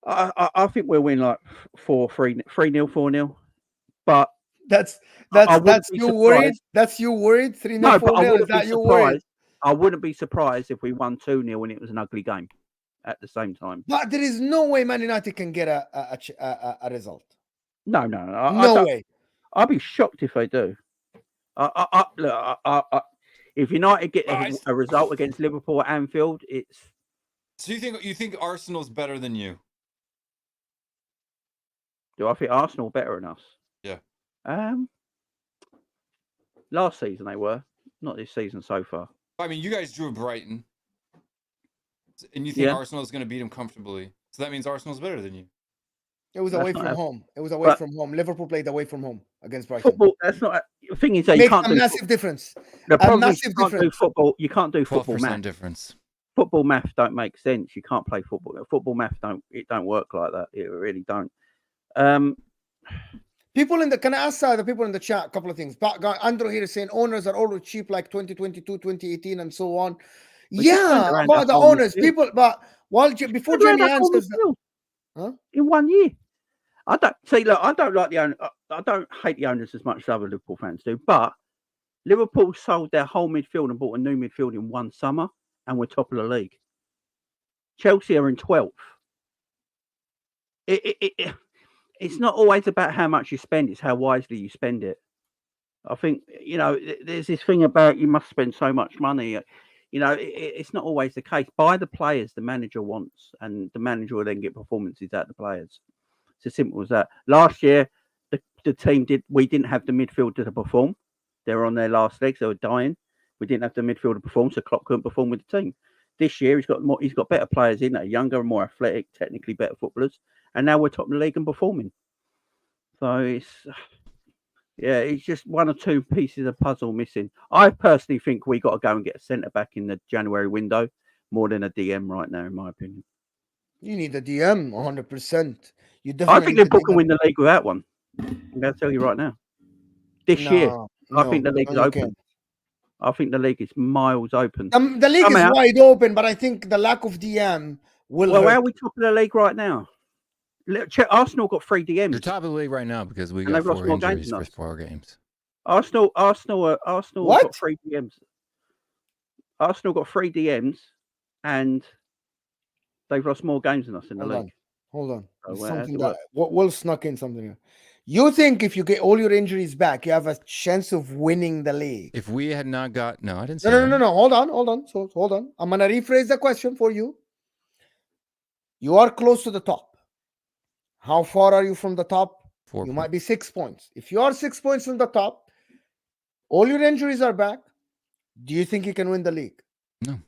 I think we'll win like 3-0, 4-0. But That's you worried. That's you worried. 3-0, no, but I 4-0. Is wouldn't be that you worried? surprised. I wouldn't be surprised if we won 2-0 and it was an ugly game at the same time. But there is no way Man United can get a result. No. No way. I'd be shocked if they do. If United get a result against Liverpool at Anfield, it's. So you think Arsenal's better than you? Do I think Arsenal better than us? Yeah. Last season they were, not this season so far. I mean, you guys drew Brighton, and you think Arsenal is going to beat them comfortably. So that means Arsenal's better than you. It was away from home. It was away from home. Liverpool played away from home against Brighton. Football. That's not. The thing is that Makes you can't a do massive difference. The A problem is massive you can't do difference. football. You can't do football 12% math. difference. Football math don't make sense. You can't play football. Football math don't work like that. It really don't. People can I ask the people in the chat a couple of things? Andrew here is saying owners are always cheap, like 2022, 2018, and so on. Yeah, about the owners, people. But before Jamie answers, in 1 year, I don't see. Look, I don't like the owner. I don't hate the owners as much as other Liverpool fans do. But Liverpool sold their whole midfield and bought a new midfield in one summer, and we're top of the league. Chelsea are in 12th. It's not always about how much you spend; it's how wisely you spend it. I think there's this thing about you must spend so much money. It's not always the case. Buy the players the manager wants, and the manager will then get performances out of the players. It's as simple as that. Last year, the team we didn't have the midfielder to perform. They were on their last legs. They were dying. We didn't have the midfielder to perform, so Klopp couldn't perform with the team. This year, he's got better players in that are younger and more athletic, technically better footballers, and now we're top of the league and performing. So it's just one or two pieces of puzzle missing. I personally think we got to go and get a centre back in the January window more than a DM right now, in my opinion. You need a DM, 100%. I think Liverpool can win the league without one. I'm going to tell you right now. This year, I think the league is open. I think the league is miles open. The league is wide open, but I think the lack of DM will hurt. How are we top of the league right now? Arsenal got 3 DMs. They're top of the league right now because we got 4 injuries for 4 games. Arsenal got 3 DMs. Arsenal got 3 DMs, and they've lost more games than us in the league. Hold on. So, There's how's something it that work? Will snuck in something here. You think if you get all your injuries back, you have a chance of winning the league? If we had not got no, I didn't say No, no, that. no, no, no. Hold on. So hold on. I'm gonna rephrase the question for you. You are close to the top. How far are you from the top? 4 You points. might be 6 points. If you are 6 points from the top, all your injuries are back. Do you think you can win the league? No.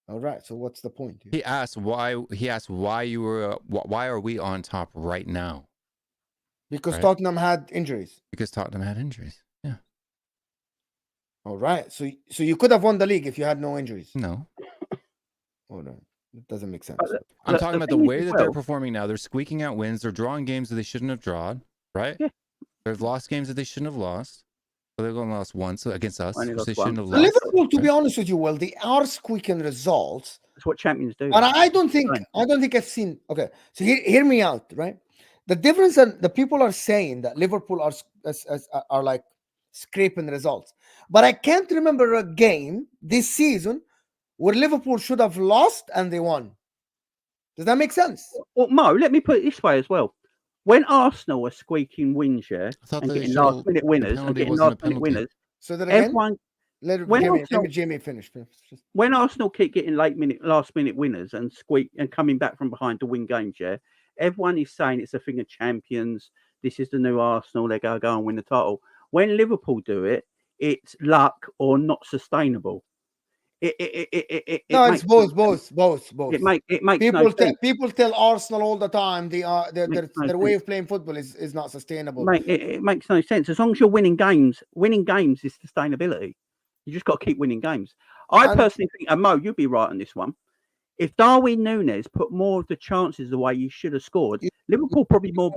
All right. So what's the point here? He asked why. He asked why you were. Why are we on top right now? Because Right. Tottenham had injuries. Because Tottenham had injuries. Yeah. All right. So you could have won the league if you had no injuries. No. All right. It doesn't make sense. But I'm talking about the thing is way as that they're well- performing now. They're squeaking out wins. They're drawing games that they shouldn't have drawn. Right. Yeah. They've lost games that they shouldn't have lost. So they've only lost once against us, Only which lost they shouldn't have once. lost. Liverpool, to be right? honest with you, well, they are squeaking results. That's what champions do. But I don't think Right. I've seen. Okay, so hear me out, right? The difference, and the people are saying that Liverpool are like scraping results, but I can't remember a game this season where Liverpool should have lost and they won. Does that make sense? Well, Mo, let me put it this way as well. When Arsenal are squeaking wins, yeah, I thought and they getting should've- last minute the winners and penalty getting wasn't a last minute penalty. winners, So that again, everyone let when Jamie finish. when Arsenal keep getting last minute winners and coming back from behind to win games, yeah, everyone is saying it's a thing of champions. This is the new Arsenal. They're going to go and win the title. When Liverpool do it, it's luck or not sustainable. No, it's both. It makes People no sense. people tell Arsenal all the time their Makes no way sense. of playing football is not sustainable. Mate, it makes no sense. As long as you're winning games is sustainability. You just got to keep winning games. I And- personally think, and Mo, you'd be right on this one. If Darwin Núñez put more of the chances the way he should have scored, Liverpool probably be more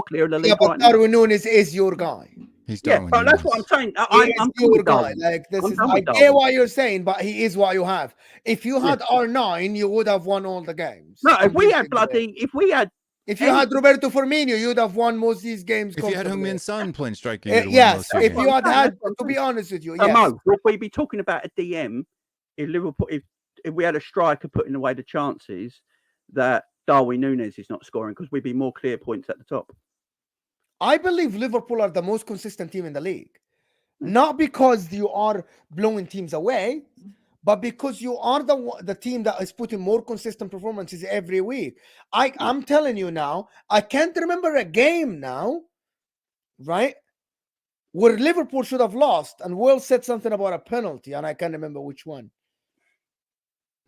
clear of the Yeah, league but right now. Darwin Núñez is your guy. He's Yeah, Darwin. but that's what I'm Núñez. saying. He I'm is done with your guy. Darwin. Like this I'm is, done I with get Darwin. what you're saying, but he is what you have. If you had R9, you would have won all the games. No, if we had Convincingly. if If you had Roberto Firmino, you'd have won most of these games. If you had comfortably. Heung-min Son playing striker, you'd have won Yes, most of if your you games. had, That's what I'm to be saying. honest with you, yes. Mo, would we be talking about a DM if Liverpool, if we had a striker putting away the chances that Darwin Núñez is not scoring, because we'd be more clear points at the top. I believe Liverpool are the most consistent team in the league. Not because you are blowing teams away, but because you are the team that is putting more consistent performances every week. I'm telling you now, I can't remember a game now, right, where Liverpool should have lost, and Will said something about a penalty, and I can't remember which one.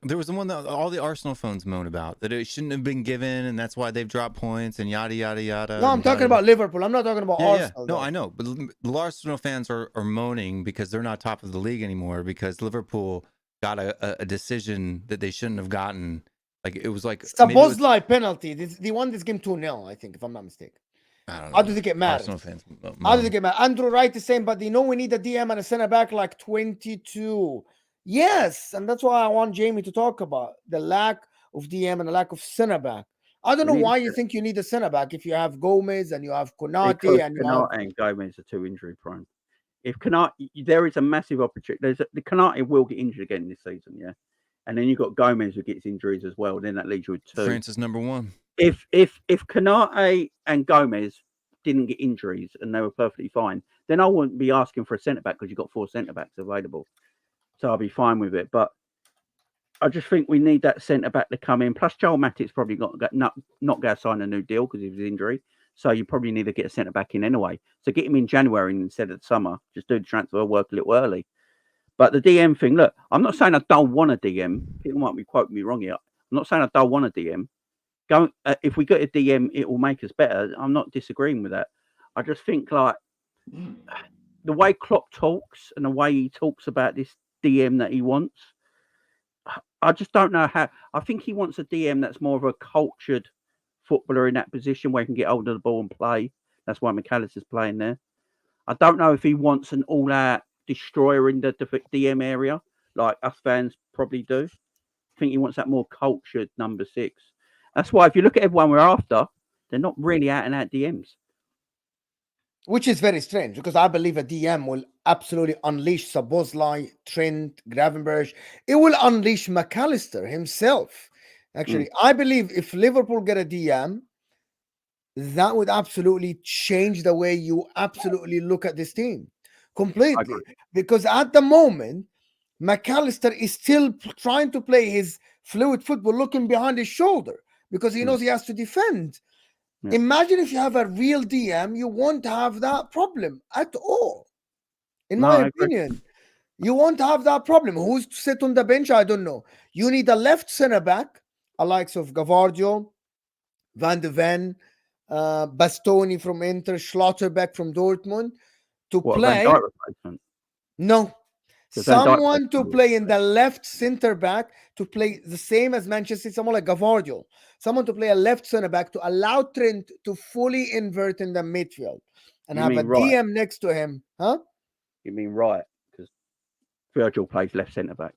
There was the one that all the Arsenal phones moan about, that it shouldn't have been given, and that's why they've dropped points, and yada, yada, yada. No, I'm talking about Liverpool. I'm not talking about Arsenal. No, though. I know. But the Arsenal fans are moaning because they're not top of the league anymore, because Liverpool got a decision that they shouldn't have gotten. Like, it was like... It's a maybe it was- Bosley penalty. They won this game 2-0, I think, if I'm not mistaken. I don't know. How do they get mad? Arsenal fans. How do they get mad? Andrew Wright is saying, but they know we need a DM and a center back like 22. Yes, and that's why I want Jamie to talk about the lack of DM and the lack of center back. I don't know We need why a you think you need a center back if you have Gomez and you have Because Konate and you have... Konate and Gomez are too injury prone. If Konate, there is a massive opportunity. The Konate will get injured again this season, yeah. And then you've got Gomez who gets injuries as well. Then that leaves you with two. Francis #1. If Konate and Gomez didn't get injuries and they were perfectly fine, then I wouldn't be asking for a centre back because you've got 4 centre backs available. So I'll be fine with it. But I just think we need that centre back to come in. Plus, Joel Matip's probably not going to sign a new deal because of his injury. So you probably need to get a centre back in anyway. So get him in January instead of the summer. Just do the transfer work a little early. But the DM thing, look, I'm not saying I don't want a DM. People might be quoting me wrong here. I'm not saying I don't want a DM. If we get a DM, it will make us better. I'm not disagreeing with that. I just think like the way Klopp talks and the way he talks about this DM that he wants, I just don't know how. I think he wants a DM that's more of a cultured footballer in that position where he can get hold of the ball and play. That's why McAllister's playing there. I don't know if he wants an all-out destroyer in the DM area like us fans probably do. I think he wants that more cultured number 6. That's why if you look at everyone we're after, they're not really out and out DMs. Which is very strange because I believe a DM will absolutely unleash Szoboszlai, Trent, Gravenberch. It will unleash McAllister himself. Actually, I believe if Liverpool get a DM, that would absolutely change the way you absolutely look at this team completely. Because at the moment, McAllister is still trying to play his fluid football, looking behind his shoulder because he knows he has to defend. Yeah. Imagine if you have a real DM, you won't have that problem at all. In my opinion, you won't have that problem. Who's to sit on the bench? I don't know. You need a left centre back, a likes of Gavardio, Van de Ven, Bastoni from Inter, Schlotterbeck from Dortmund to play. Van Dijk replacement? No. Someone to play in the left centre back to play the same as Manchester City, someone like Gavardio. Someone to play a left centre back to allow Trent to fully invert in the midfield and have a DM next to him. Huh? You mean right? Because Virgil plays left centre back.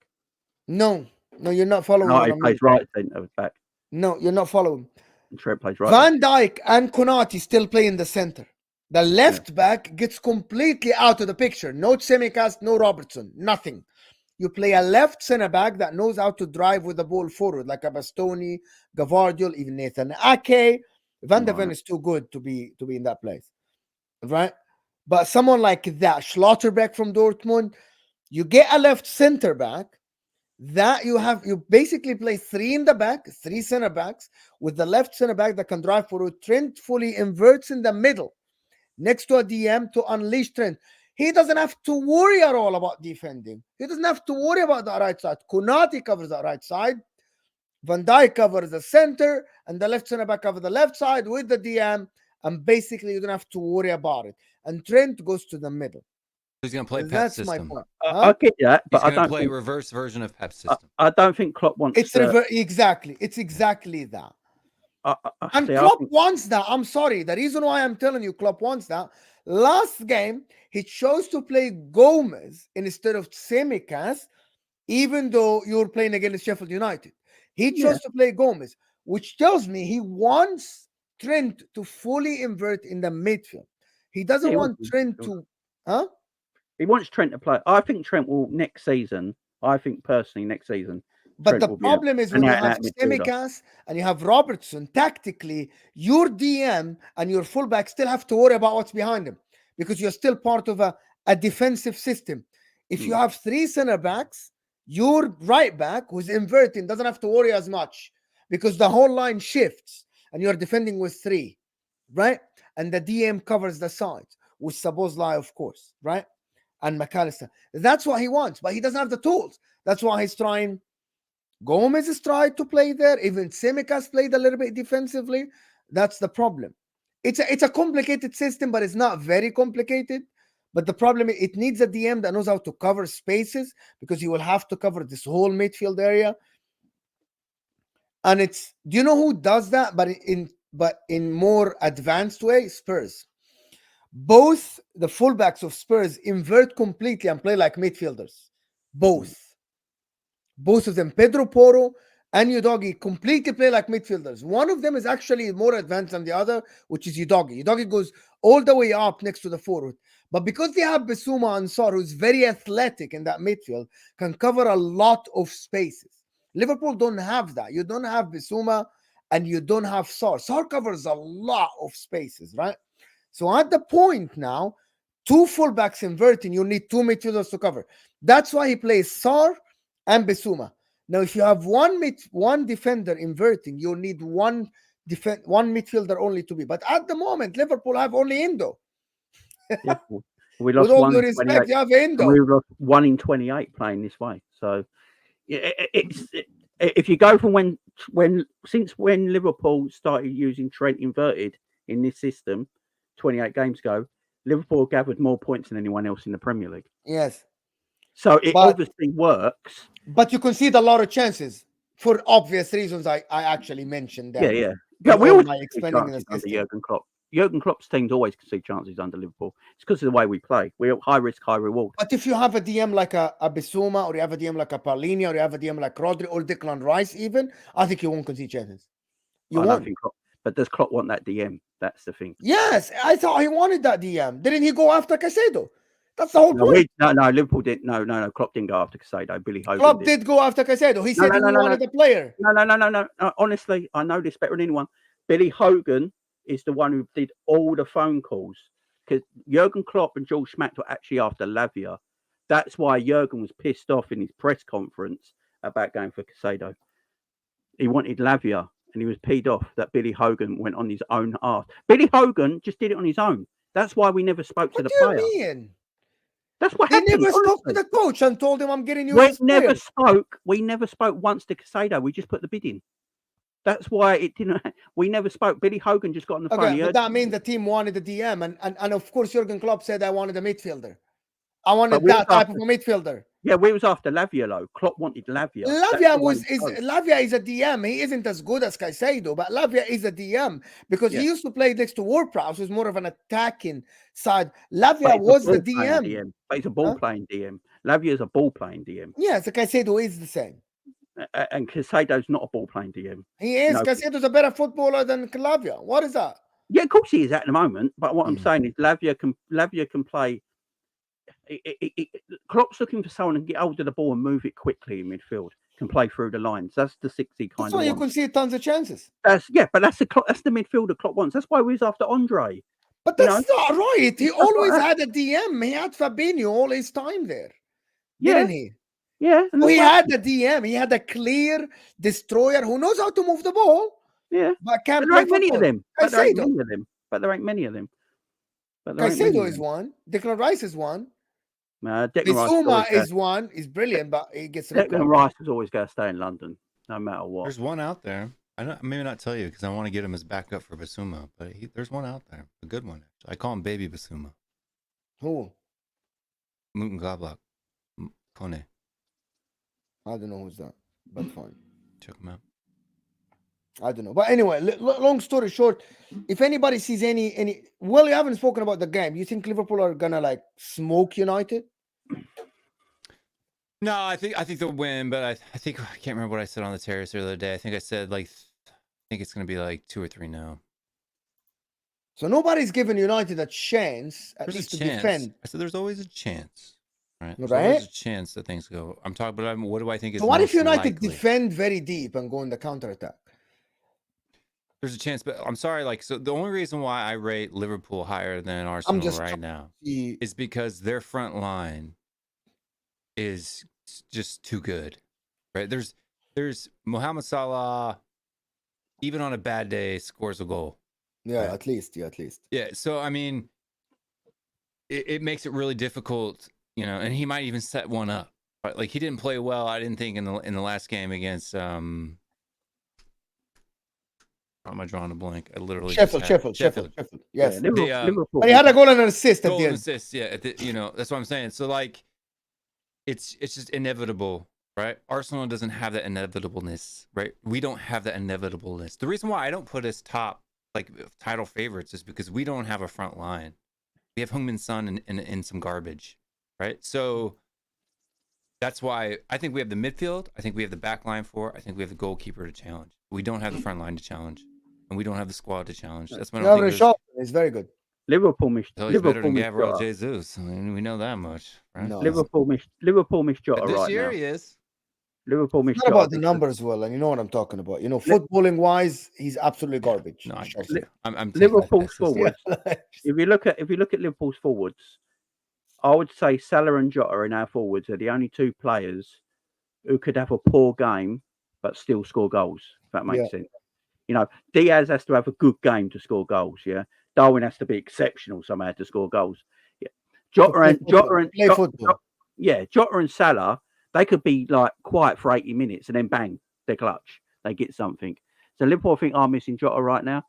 No, you're not following. No, he plays right centre back. No, you're not following. And Trent plays right. Van Dijk and Konate still play in the centre. The left back gets completely out of the picture. No Tsimikas, no Robertson, nothing. You play a left centre back that knows how to drive with the ball forward, like a Bastoni, Gavardio, even Nathan Ake. Van de Ven is too good to be in that place, right? But someone like that, Schlotterbeck from Dortmund, you get a left centre back. That you basically play three in the back, three centre backs with the left centre back that can drive forward. Trent fully inverts in the middle next to a DM to unleash Trent. He doesn't have to worry at all about defending. He doesn't have to worry about the right side. Konate covers the right side. Van Dijk covers the center, and the left centre back covers the left side with the DM. And basically, you don't have to worry about it. And Trent goes to the middle. He's going to play Pep's That's system. my point. I get that, but He's I going to don't play think reverse version of Pep's system. I don't think Klopp wants. It's exactly. It's exactly that. And Klopp wants that. I'm sorry. The reason why I'm telling you Klopp wants that. Last game, he chose to play Gomez instead of Tsimikas, even though you were playing against Sheffield United. He chose to play Gomez, which tells me he wants Trent to fully invert in the midfield. He doesn't want Trent to... Huh? He wants Trent to play. I think Trent will next season. I think personally next season. But Trent the problem is when you have Tsimikas and you have Robertson, tactically, your DM and your fullback still have to worry about what's behind them because you're still part of a defensive system. If you have three center backs, your right back who's inverting doesn't have to worry as much because the whole line shifts and you're defending with three, right? And the DM covers the sides with Szoboszlai, of course, right? And McAllister. That's what he wants, but he doesn't have the tools. That's why he's trying. Gomez has tried to play there. Even Tsimikas played a little bit defensively. That's the problem. It's a complicated system, but it's not very complicated. But the problem is it needs a DM that knows how to cover spaces because he will have to cover this whole midfield area. And do you know who does that? But in more advanced way, Spurs. Both the fullbacks of Spurs invert completely and play like midfielders. Both of them, Pedro Porro and Udogie, completely play like midfielders. One of them is actually more advanced than the other, which is Udogie. Udogie goes all the way up next to the forward. But because they have Bissouma and Sarr, who's very athletic in that midfield, can cover a lot of spaces. Liverpool don't have that. You don't have Bissouma and you don't have Sarr. Sarr covers a lot of spaces, right? So at the point now, two fullbacks inverting, you need two midfielders to cover. That's why he plays Sarr and Bissouma. Now, if you have one defender inverting, you need one midfielder only to be. But at the moment, Liverpool have only Indo. We lost with all due respect, you have Indo. We lost 1 in 28 playing this way. So if you go from since when Liverpool started using Trent inverted in this system 28 games ago, Liverpool gathered more points than anyone else in the Premier League. Yes. So it obviously works. But you concede a lot of chances for obvious reasons I actually mentioned. Yeah. We always explaining the under Jurgen Klopp. Jurgen Klopp's teams always concede chances under Liverpool. It's because of the way we play. We're high risk, high reward. But if you have a DM like a Bissouma, or you have a DM like a Paulinho, or you have a DM like Rodri or Declan Rice even, I think you won't concede chances. You won't. But does Klopp want that DM? That's the thing. Yes, I thought he wanted that DM. Didn't he go after Caicedo? That's the whole point. No, Liverpool didn't. No. Klopp didn't go after Caicedo. Billy Hogan Klopp did go after Caicedo. He said he wanted the player. No. Honestly, I know this better than anyone. Billy Hogan is the one who did all the phone calls because Jurgen Klopp and George Schmack were actually after Lavia. That's why Jurgen was pissed off in his press conference about going for Caicedo. He wanted Lavia, and he was peed off that Billy Hogan went on his own arse. Billy Hogan just did it on his own. That's why we never spoke to the player. What do you mean? That's what They happened. never spoke to the coach and told him, I'm getting you We this never player. spoke. We never spoke once to Caicedo. We just put the bid in. That's why it didn't. We never spoke. Billy Hogan just got on the phone. Okay, but that means the team wanted the DM, and of course Jurgen Klopp said I wanted a midfielder. I wanted that type of a midfielder. Yeah, we was after Lavia though. Klopp wanted Lavia. Lavia is a DM. He isn't as good as Caicedo, but Lavia is a DM because he used to play next to Ward-Prowse, who's more of an attacking side. Lavia was the DM. But he's a ball playing DM. Lavia is a ball playing DM. Yeah, so Caicedo is the same. And Caicedo's not a ball playing DM. He is. No. Caicedo's a better footballer than Lavia. What is that? Yeah, of course he is at the moment. But what I'm saying is Lavia can play. Klopp's looking for someone who can get hold of the ball and move it quickly in midfield. Can play through the lines. That's the 60 kind That's of. why you can see tons of chances. But that's the midfielder Klopp wants. That's why we was after Andre. But that's not right. He always had a DM. He had Fabinho all his time there. Didn't he? Yeah. So he had the DM. He had a clear destroyer who knows how to move the ball. Yeah. But can't there ain't many of them. But there ain't many of them. Caicedo is one. Declan Rice is one. Bissouma is one. He's brilliant, but he gets. Declan Rice is always going to stay in London, no matter what. There's one out there. I maybe not tell you because I want to get him as backup for Bissouma, but there's one out there, a good one. I call him Baby Bissouma. Who? Mutin Gladbach. Kone. I don't know who's that, but fine. Check him out. I don't know. But anyway, long story short, if anybody sees any well, you haven't spoken about the game. You think Liverpool are gonna like smoke United? No, I think they'll win, but I think I can't remember what I said on the terrace the other day. I think I said I think it's gonna be like 2 or 3 now. So nobody's giving United a chance at least to defend. I said there's always a chance. Right. There's right? always a chance that things go. I'm talking about what do I think is so what if United likely? Defend very deep and go in the counter-attack? There's a chance, but I'm sorry. So the only reason why I rate Liverpool higher than Arsenal right now is because their front line is just too good, right? There's Mohamed Salah, even on a bad day, scores a goal. Yeah, right? at least. Yeah. So I mean, it makes it really difficult, and he might even set one up. But like he didn't play well, I didn't think in the last game against How am I drawing a blank? I literally Sheffield. Yes, yeah, Liverpool. But he had a goal and an assist at the end. Assist, yeah. That's what I'm saying. So like, it's just inevitable, right? Arsenal doesn't have that inevitableness, right? We don't have that inevitableness. The reason why I don't put us top like title favorites is because we don't have a front line. We have Heung-min Son and some garbage, right? So that's why I think we have the midfield. I think we have the back line I think we have the goalkeeper to challenge. We don't have the front line to challenge. And we don't have the squad to challenge. That's what I'm thinking. It's very good. Liverpool missed. He's better than Gabriel Jesus. I mean, we know that much, right? No, Liverpool missed Jota right now. This year he is. Liverpool missed Jota. Not about the numbers, Will, and you know what I'm talking about. Footballing wise, he's absolutely garbage. No, I'm Liverpool's forwards. If you look at Liverpool's forwards, I would say Salah and Jota in our forwards are the only 2 players who could have a poor game but still score goals. If that makes sense. Diaz has to have a good game to score goals. Yeah, Darwin has to be exceptional somehow to score goals. Yeah, Jota and Salah, they could be like quiet for 80 minutes and then bang, they clutch, they get something. So Liverpool, I think, are missing Jota right now.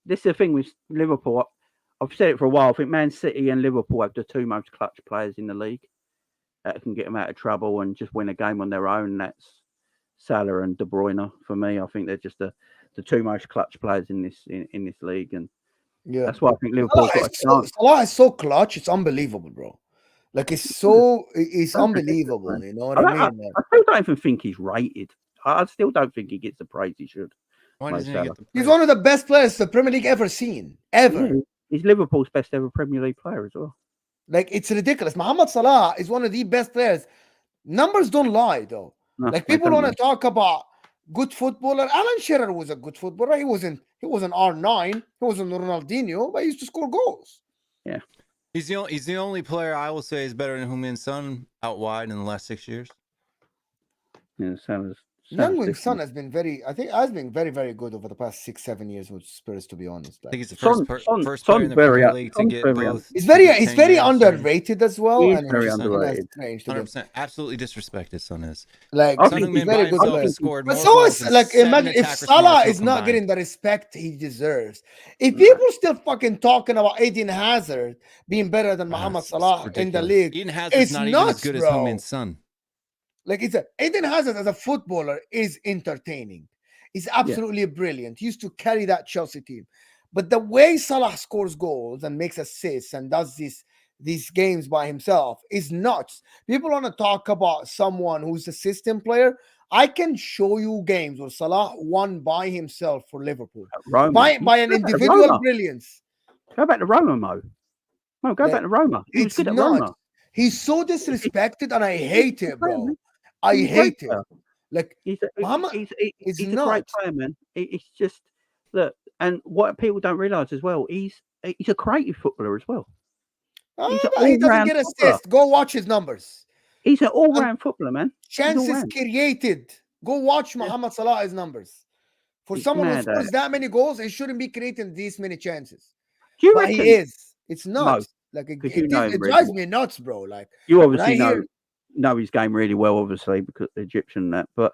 This is the thing with Liverpool. I've said it for a while. I think Man City and Liverpool have the 2 most clutch players in the league that can get them out of trouble and just win a game on their own. That's Salah and De Bruyne for me. I think they're just the 2 most clutch players in this league, and that's why I think Liverpool's got a chance. Salah is so clutch; it's unbelievable, bro. Like it's unbelievable. You know what I mean? I still don't even think he's rated. I still don't think he gets the praise he should. Why doesn't he get the praise? He's one of the best players the Premier League ever seen, ever. Yeah, he's Liverpool's best ever Premier League player as well. Like, it's ridiculous. Mohamed Salah is one of the best players. Numbers don't lie, though. No, Like, they people don't, want to talk about good footballer. Alan Shearer was a good footballer. He wasn't R9. He wasn't Ronaldinho, but he used to score goals. Yeah. He's the only player I will say is better than Heung-min Son out wide in the last 6 years. Yeah, Salah's Young different. Son has been very, very good over the past 6-7 years with Spurs, to be honest. I Like, think he's the Son- first Son player in the very Premier up- League to Son's get very both. he's to very get 10 years and- underrated as well. He is And very it's underrated. strange to be 100%. Absolutely disrespected, Son is. like I Son think Heung-min he's by very good himself player. has scored But more so goals is than like, 7 imagine if attackers from Salah Arsenal is not combined. getting the respect he deserves. If people still fucking talking about Eden Hazard being better than Mohamed It's Salah in the ridiculous. league, Eden Hazard's it's not even as nuts, good as bro. Heung-min Son. Like, Eden Hazard as a footballer is entertaining. He's absolutely brilliant. He used to carry that Chelsea team. But the way Salah scores goals and makes assists and does these games by himself is nuts. People want to talk about someone who's a system player. I can show you games where Salah won by himself for Liverpool. Roma. By an Go back to individual Roma. brilliance. Go back to Roma, Mo. Mo, go Like, back to Roma. He was It's good at not. Roma. He's so disrespected and I hate it, bro. man. I He's a great hate it. player. Like, He's Muhammad he's is a great not. player, man. It's just look, and what people don't realise as well, he's a creative footballer as well. He's an He doesn't all-round get footballer. assists. Go watch his numbers. He's an all-round footballer, man. He's Chances all-round. created. Go watch Mohamed Salah's numbers. For He's someone who mad at scores it. that many goals, he shouldn't be creating these many chances. Do you But reckon? he is. It's nuts. Like, 'cause you know him it really drives well. me nuts, bro. Like, You when obviously I hear know his game really well, obviously, because Egyptian and that. But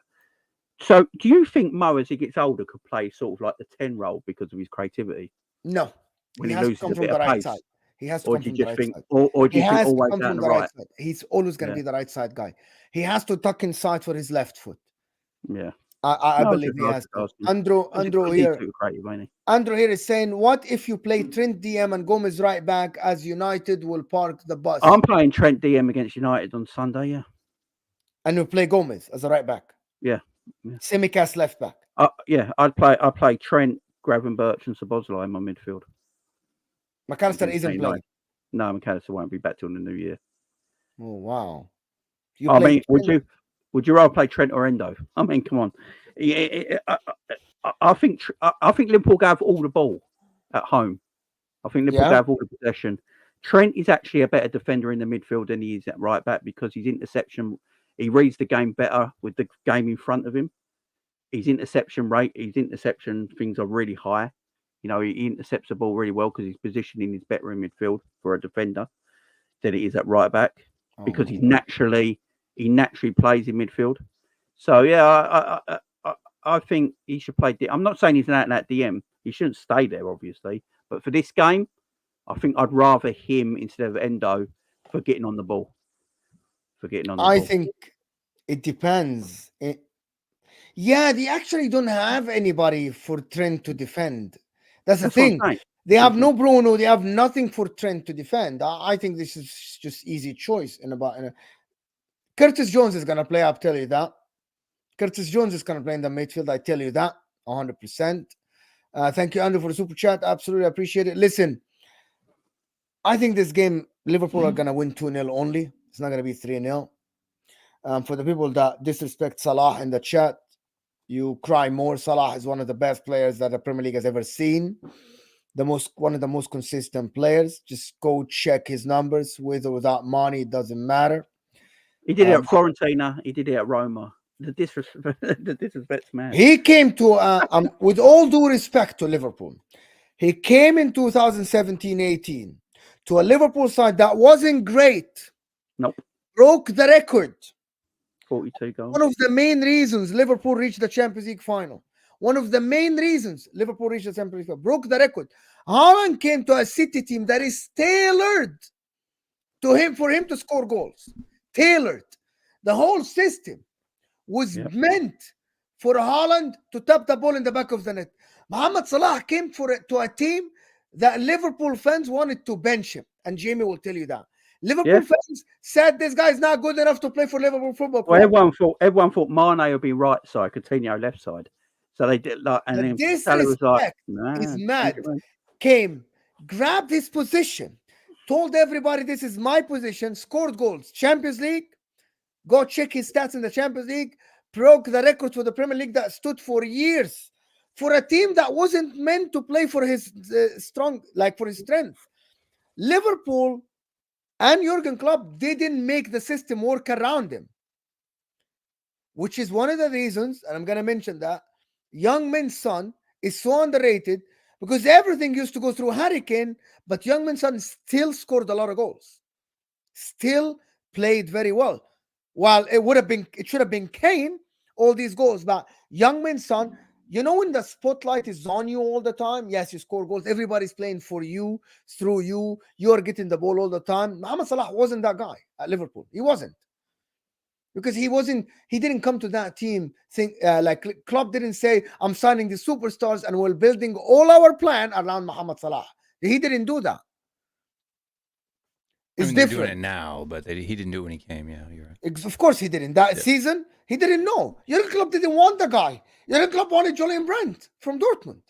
so, do you think Mo, as he gets older, could play sort of like the 10 role because of his creativity no, when he he has to loses come a from bit the of right pace? side. He has to Or come do you from the just right think, side. or do He you think has to always come down from the the right right? side. He's always going to Yeah. be the right side guy. He has to tuck inside for his left foot. Yeah. I No, believe he just has to. asking. Andrew He's here. too creative, ain't he? Andrew here is saying, what if you play Trent DM and Gomez right back as United will park the bus? I'm playing Trent DM against United on Sunday. Yeah. And you play Gomez as a right back. Yeah. Simicast left back. Yeah, I'd play Trent, Gravenberch, and Szoboszlai in my midfield. McAllister against isn't Man playing. United. No, McAllister won't be back till the new year. Oh wow. I mean, would you rather play Trent or Endo? I mean, come on. I think Liverpool have all the ball at home. I think Liverpool have all the possession. Trent is actually a better defender in the midfield than he is at right back because his interception, he reads the game better with the game in front of him. His interception things are really high. You know, he intercepts the ball really well because his positioning is better in midfield for a defender than it is at right back because he naturally plays in midfield. So yeah, I think he should play. I'm not saying he's an out-and-out DM. He shouldn't stay there, obviously. But for this game, I think I'd rather him instead of Endo for getting on the ball. I think it depends. Yeah, they actually don't have anybody for Trent to defend. That's the thing. They have no Bruno. They have nothing for Trent to defend. I think this is just easy choice. Curtis Jones is going to play. I'll tell you that. Curtis Jones is going to play in the midfield. I tell you that 100%. Thank you, Andrew, for the super chat. Absolutely appreciate it. Listen, I think this game, Liverpool are going to win 2-0 only. It's not going to be 3-0. For the people that disrespect Salah in the chat, you cry more. Salah is one of the best players that the Premier League has ever seen. One of the most consistent players. Just go check his numbers with or without money. It doesn't matter. He did it at Fiorentina. He did it at Roma. The disrespect's mad. He came to, with all due respect to Liverpool, he came in 2017-18 to a Liverpool side that wasn't great. Nope. Broke the record. 42 goals. One of the main reasons Liverpool reached the Champions League final. One of the main reasons Liverpool reached the Champions League final. Broke the record. Haaland came to a City team that is tailored to him for him to score goals. Tailored. The whole system was meant for Haaland to tap the ball in the back of the net. Mohamed Salah came to a team that Liverpool fans wanted to bench him. And Jamie will tell you that. Liverpool fans said this guy is not good enough to play for Liverpool Football Club. Well, everyone thought Mane would be right side, Coutinho left side. So they did like, and the then disrespect Salah was like, nah, is mad. Came, grabbed his position, told everybody this is my position, scored goals. Champions League, go check his stats in the Champions League, broke the record for the Premier League that stood for years for a team that wasn't meant to play for his for his strength. Liverpool and Jurgen Klopp didn't make the system work around him, which is one of the reasons, and I'm going to mention that, Young Min's Son is so underrated because everything used to go through Harry Kane, but Young Min's Son still scored a lot of goals, still played very well. While it should have been Kane, all these goals, but Young Min's Son, you know, when the spotlight is on you all the time, yes, you score goals, everybody's playing for you, through you, you're getting the ball all the time. Mohamed Salah wasn't that guy at Liverpool. He wasn't. Because he didn't come to that team like Klopp didn't say, I'm signing the superstars and we're building all our plan around Mohamed Salah. He didn't do that. It's they're different. doing it now, but he didn't do it when he came. Yeah, you're right. Of course he didn't. That season, he didn't know. Jurgen Klopp didn't want the guy. Jurgen Klopp wanted Julian Brandt from Dortmund.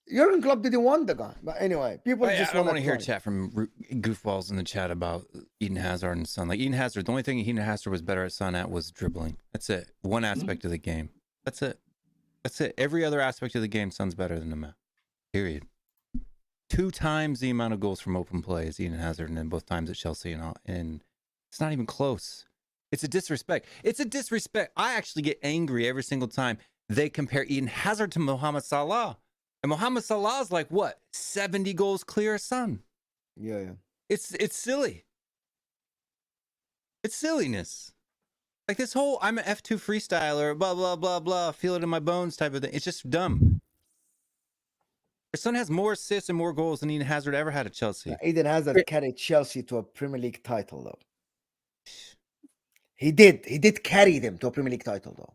Jurgen Klopp didn't want the guy. But anyway, people just I don't want to hear try. chat from goofballs in the chat about Eden Hazard and Son. Like Eden Hazard, the only thing Eden Hazard was better at Son at was dribbling. That's it. One aspect of the game. That's it. That's it. Every other aspect of the game, Son's better than him at. Period. 2 times the amount of goals from open play as Eden Hazard, and then both times at Chelsea and it's not even close. It's a disrespect. It's a disrespect. I actually get angry every single time they compare Eden Hazard to Mohamed Salah. And Mohamed Salah's like what? 70 goals clear of Son. Yeah. It's silly. It's silliness. Like this whole I'm an F2 freestyler, blah blah blah blah, feel it in my bones type of thing. It's just dumb. Her son has more assists and more goals than Eden Hazard ever had at Chelsea. Eden Hazard carried Chelsea to a Premier League title, though. He did. He did carry them to a Premier League title, though.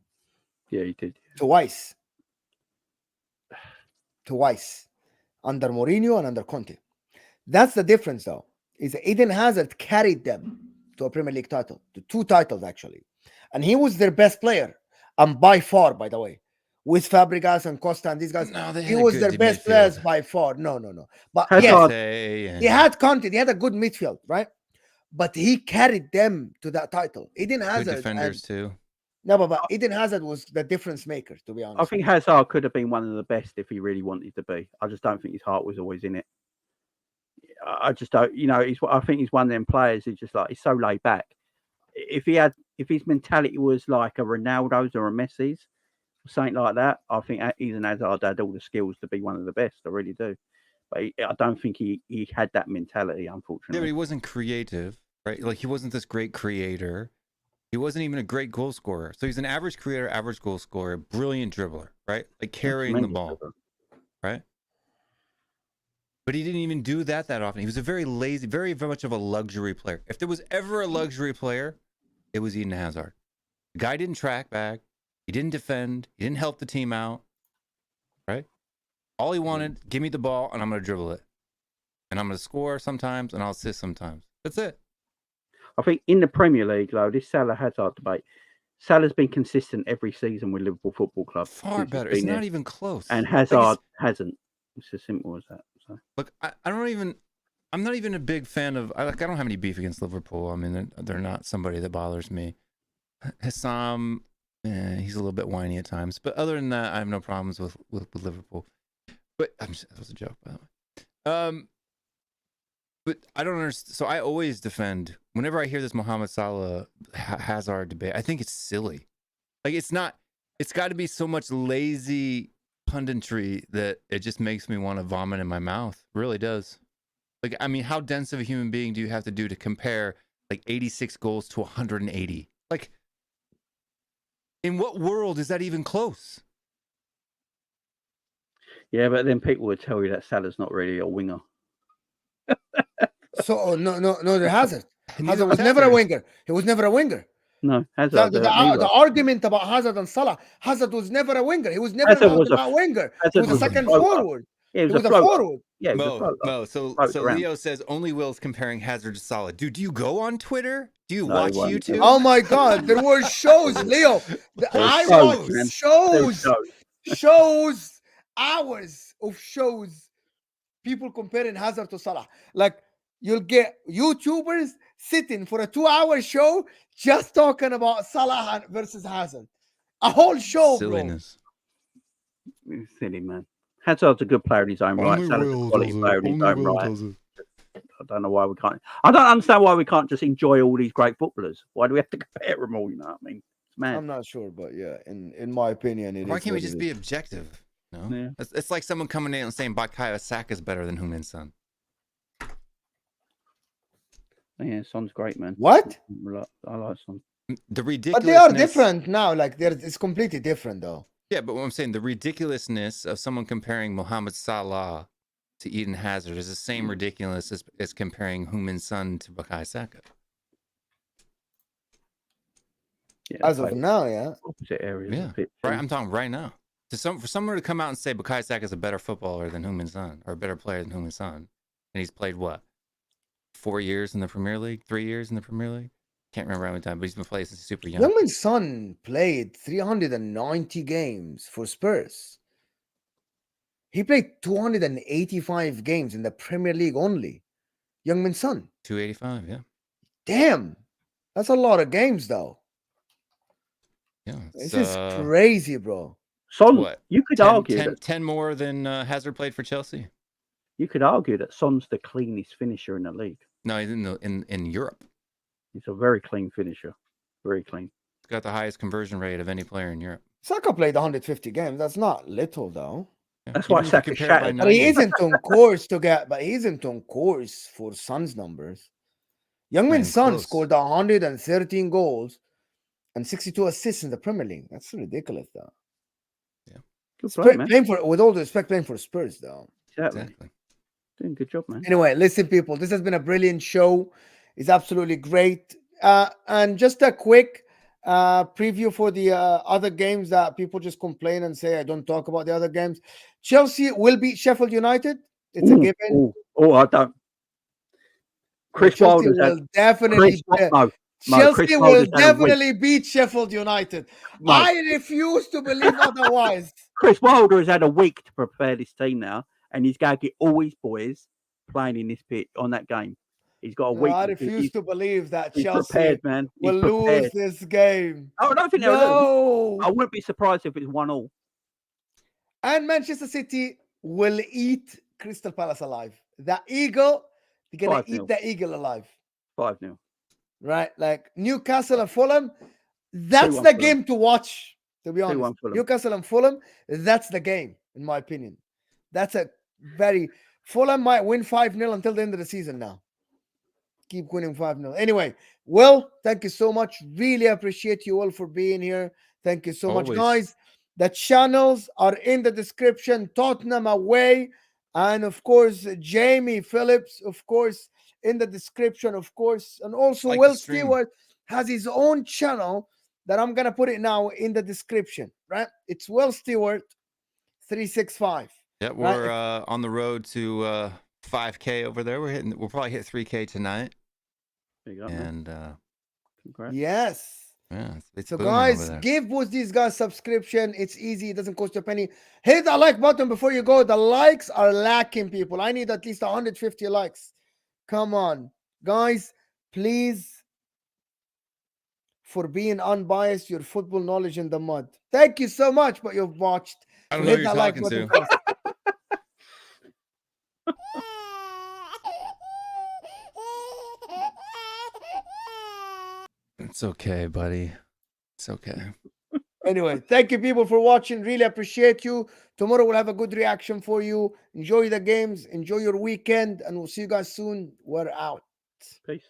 Yeah, he did. Twice. Under Mourinho and under Conte. That's the difference, though. Is Eden Hazard carried them to a Premier League title, to 2 titles, actually. And he was their best player. And by far, by the way. With Fabregas and Costa and these guys, he was their best players by far. No. But yes, he had Conte. He had a good midfield, right? But he carried them to that title. Eden Hazard. Good defenders too. No, but Eden Hazard was the difference maker, to be honest. I think Hazard could have been one of the best if he really wanted to be. I just don't think his heart was always in it. I just don't, I think he's one of them players who's just like, he's so laid back. If his mentality was like a Ronaldo's or a Messi's, something like that, I think Eden Hazard had all the skills to be one of the best. I really do. But I don't think he had that mentality, unfortunately. Yeah, but he wasn't creative, right? Like he wasn't this great creator. He wasn't even a great goal scorer. So he's an average creator, average goal scorer, brilliant dribbler, right? Like carrying the ball, right? But he didn't even do that often. He was a very lazy, very much of a luxury player. If there was ever a luxury player, it was Eden Hazard. The guy didn't track back. He didn't defend. He didn't help the team out, right? All he wanted, give me the ball, and I'm going to dribble it. And I'm going to score sometimes, and I'll assist sometimes. That's it. I think in the Premier League, though, this Salah Hazard debate, Salah's been consistent every season with Liverpool Football Club. Far better. It's not even close. And Hazard hasn't. It's as simple as that. So. Look, I'm not even a big fan of, I don't have any beef against Liverpool. I mean, they're not somebody that bothers me. Hassam, he's a little bit whiny at times, but other than that, I have no problems with Liverpool. But that was a joke, by the way. But I don't understand. So I always defend whenever I hear this Mohamed Salah Hazard debate. I think it's silly. Like it's not. It's got to be so much lazy punditry that it just makes me want to vomit in my mouth. It really does. Like I mean, how dense of a human being do you have to do to compare like 86 goals to 180? Like. In what world is that even close? Yeah, but then people would tell you that Salah's not really a winger. So no, there hasn't. Hazard was never a winger. He was never a winger. No, Hazard. The argument about Hazard and Salah, Hazard was never a winger. He was never a winger. He was a second forward. Yeah, he was a forward. Yeah, Mo. So Leo says only Will's comparing Hazard to Salah. Dude, do you go on Twitter? Do you watch YouTube? Oh my God, there were shows, Leo. I watched shows, hours of shows. people comparing Hazard to Salah. Like you'll get YouTubers sitting for a 2-hour show just talking about Salah versus Hazard. A whole show, Silliness. Silly man. Hazard's a good player in his own right. Salah's a quality player in his own right. I don't know why we can't. I don't understand why we can't just enjoy all these great footballers. Why do we have to compare them all? You know what I mean? It's mad. I'm not sure, but yeah, in my opinion, Why can't we just be objective? No, Yeah. it's like someone coming in and saying Bukayo Saka is better than Heung-min Son. Yeah, Son's great, man. What? I like Son. The But ridiculousness. they are different now. Like it's completely different, though. Yeah, but what I'm saying, the ridiculousness of someone comparing Mohamed Salah to Eden Hazard is the same ridiculous as comparing Heung-min Son to Bukayo Saka. Yeah, As of now, yeah. opposite areas. Yeah, of pitch, right. yeah. I'm talking right now. For someone to come out and say Bukayo Saka is a better footballer than Heung-min Son, or a better player than Heung-min Son, and he's played what, 4 years in the Premier League, 3 years in the Premier League? Can't remember how many times, but he's been playing since he's super young. Heung-min Son played 390 games for Spurs. He played 285 games in the Premier League only. Heung-min Son. 285, yeah. Damn. That's a lot of games, though. Yeah. This is crazy, bro. Son, what, you could 10, argue 10, that 10 more than Hazard played for Chelsea? you could argue that Son's the cleanest finisher in the league. No, he's in Europe. He's a very clean finisher. Very clean. He's got the highest conversion rate of any player in Europe. Saka played 150 games. That's not little, though. Yeah. That's why Even if you Saka compare it by shattered. But he 90. isn't on course to get. But he isn't on course for Son's numbers. Heung-min even Son close. scored 113 goals and 62 assists in the Premier League. That's ridiculous, though. Good play, man. Playing for, with all the respect, playing for Spurs, though. Exactly. Doing a good job, man. Anyway, listen, people, this has been a brilliant show. It's absolutely great. And just a quick preview for the other games that people just complain and say I don't talk about the other games. Chelsea will beat Sheffield United. It's a given. I don't. Chris Chelsea Wilder's will definitely. Chelsea Chris will Wilder's had a week. definitely beat Sheffield United. Mate. I refuse to believe otherwise. Chris Wilder has had a week to prepare this team now, and he's going to get all his boys playing in this pitch on that game. He's got a week. I refuse to believe that He's Chelsea prepared, man. He's will prepared. lose this game. I don't think they'll lose. No. I wouldn't be surprised if it's 1-1. And Manchester City will eat Crystal Palace alive. The Eagle, they're going to 5-0. eat the Eagle alive. 5-0. Right? Like Newcastle and Fulham, that's 2-1 the Fulham. game to watch, to be 2-1 honest. Fulham. Newcastle and Fulham, that's the game, in my opinion. That's a very... Fulham might win 5-0 until the end of the season now. Keep winning 5-0. Anyway, Will, thank you so much. Really appreciate you all for being here. Thank you so much, Always. guys. The channels are in the description. Tottenham away. And, of course, Jamie Phillips, of course, in the description, of course. And also, Like Will the stream. Stewart has his own channel that I'm going to put it now in the description, right? It's Will Stewart 365. Yeah, we're on the road to 5K over there. We'll probably hit 3K tonight. There you go, man. And Congrats. Yes. yeah, it's So booming over guys, there. give both these guys subscription. It's easy. It doesn't cost you a penny. Hit that like button before you go. The likes are lacking, people. I need at least 150 likes. Come on. Guys, please, for being unbiased, your football knowledge in the mud. Thank you so much, but you've watched. I So don't know who hit you're that like talking button to. first. It's okay, buddy. It's okay. Anyway, thank you, people, for watching. Really appreciate you. Tomorrow we'll have a good reaction for you. Enjoy the games. Enjoy your weekend. And we'll see you guys soon. We're out. Peace.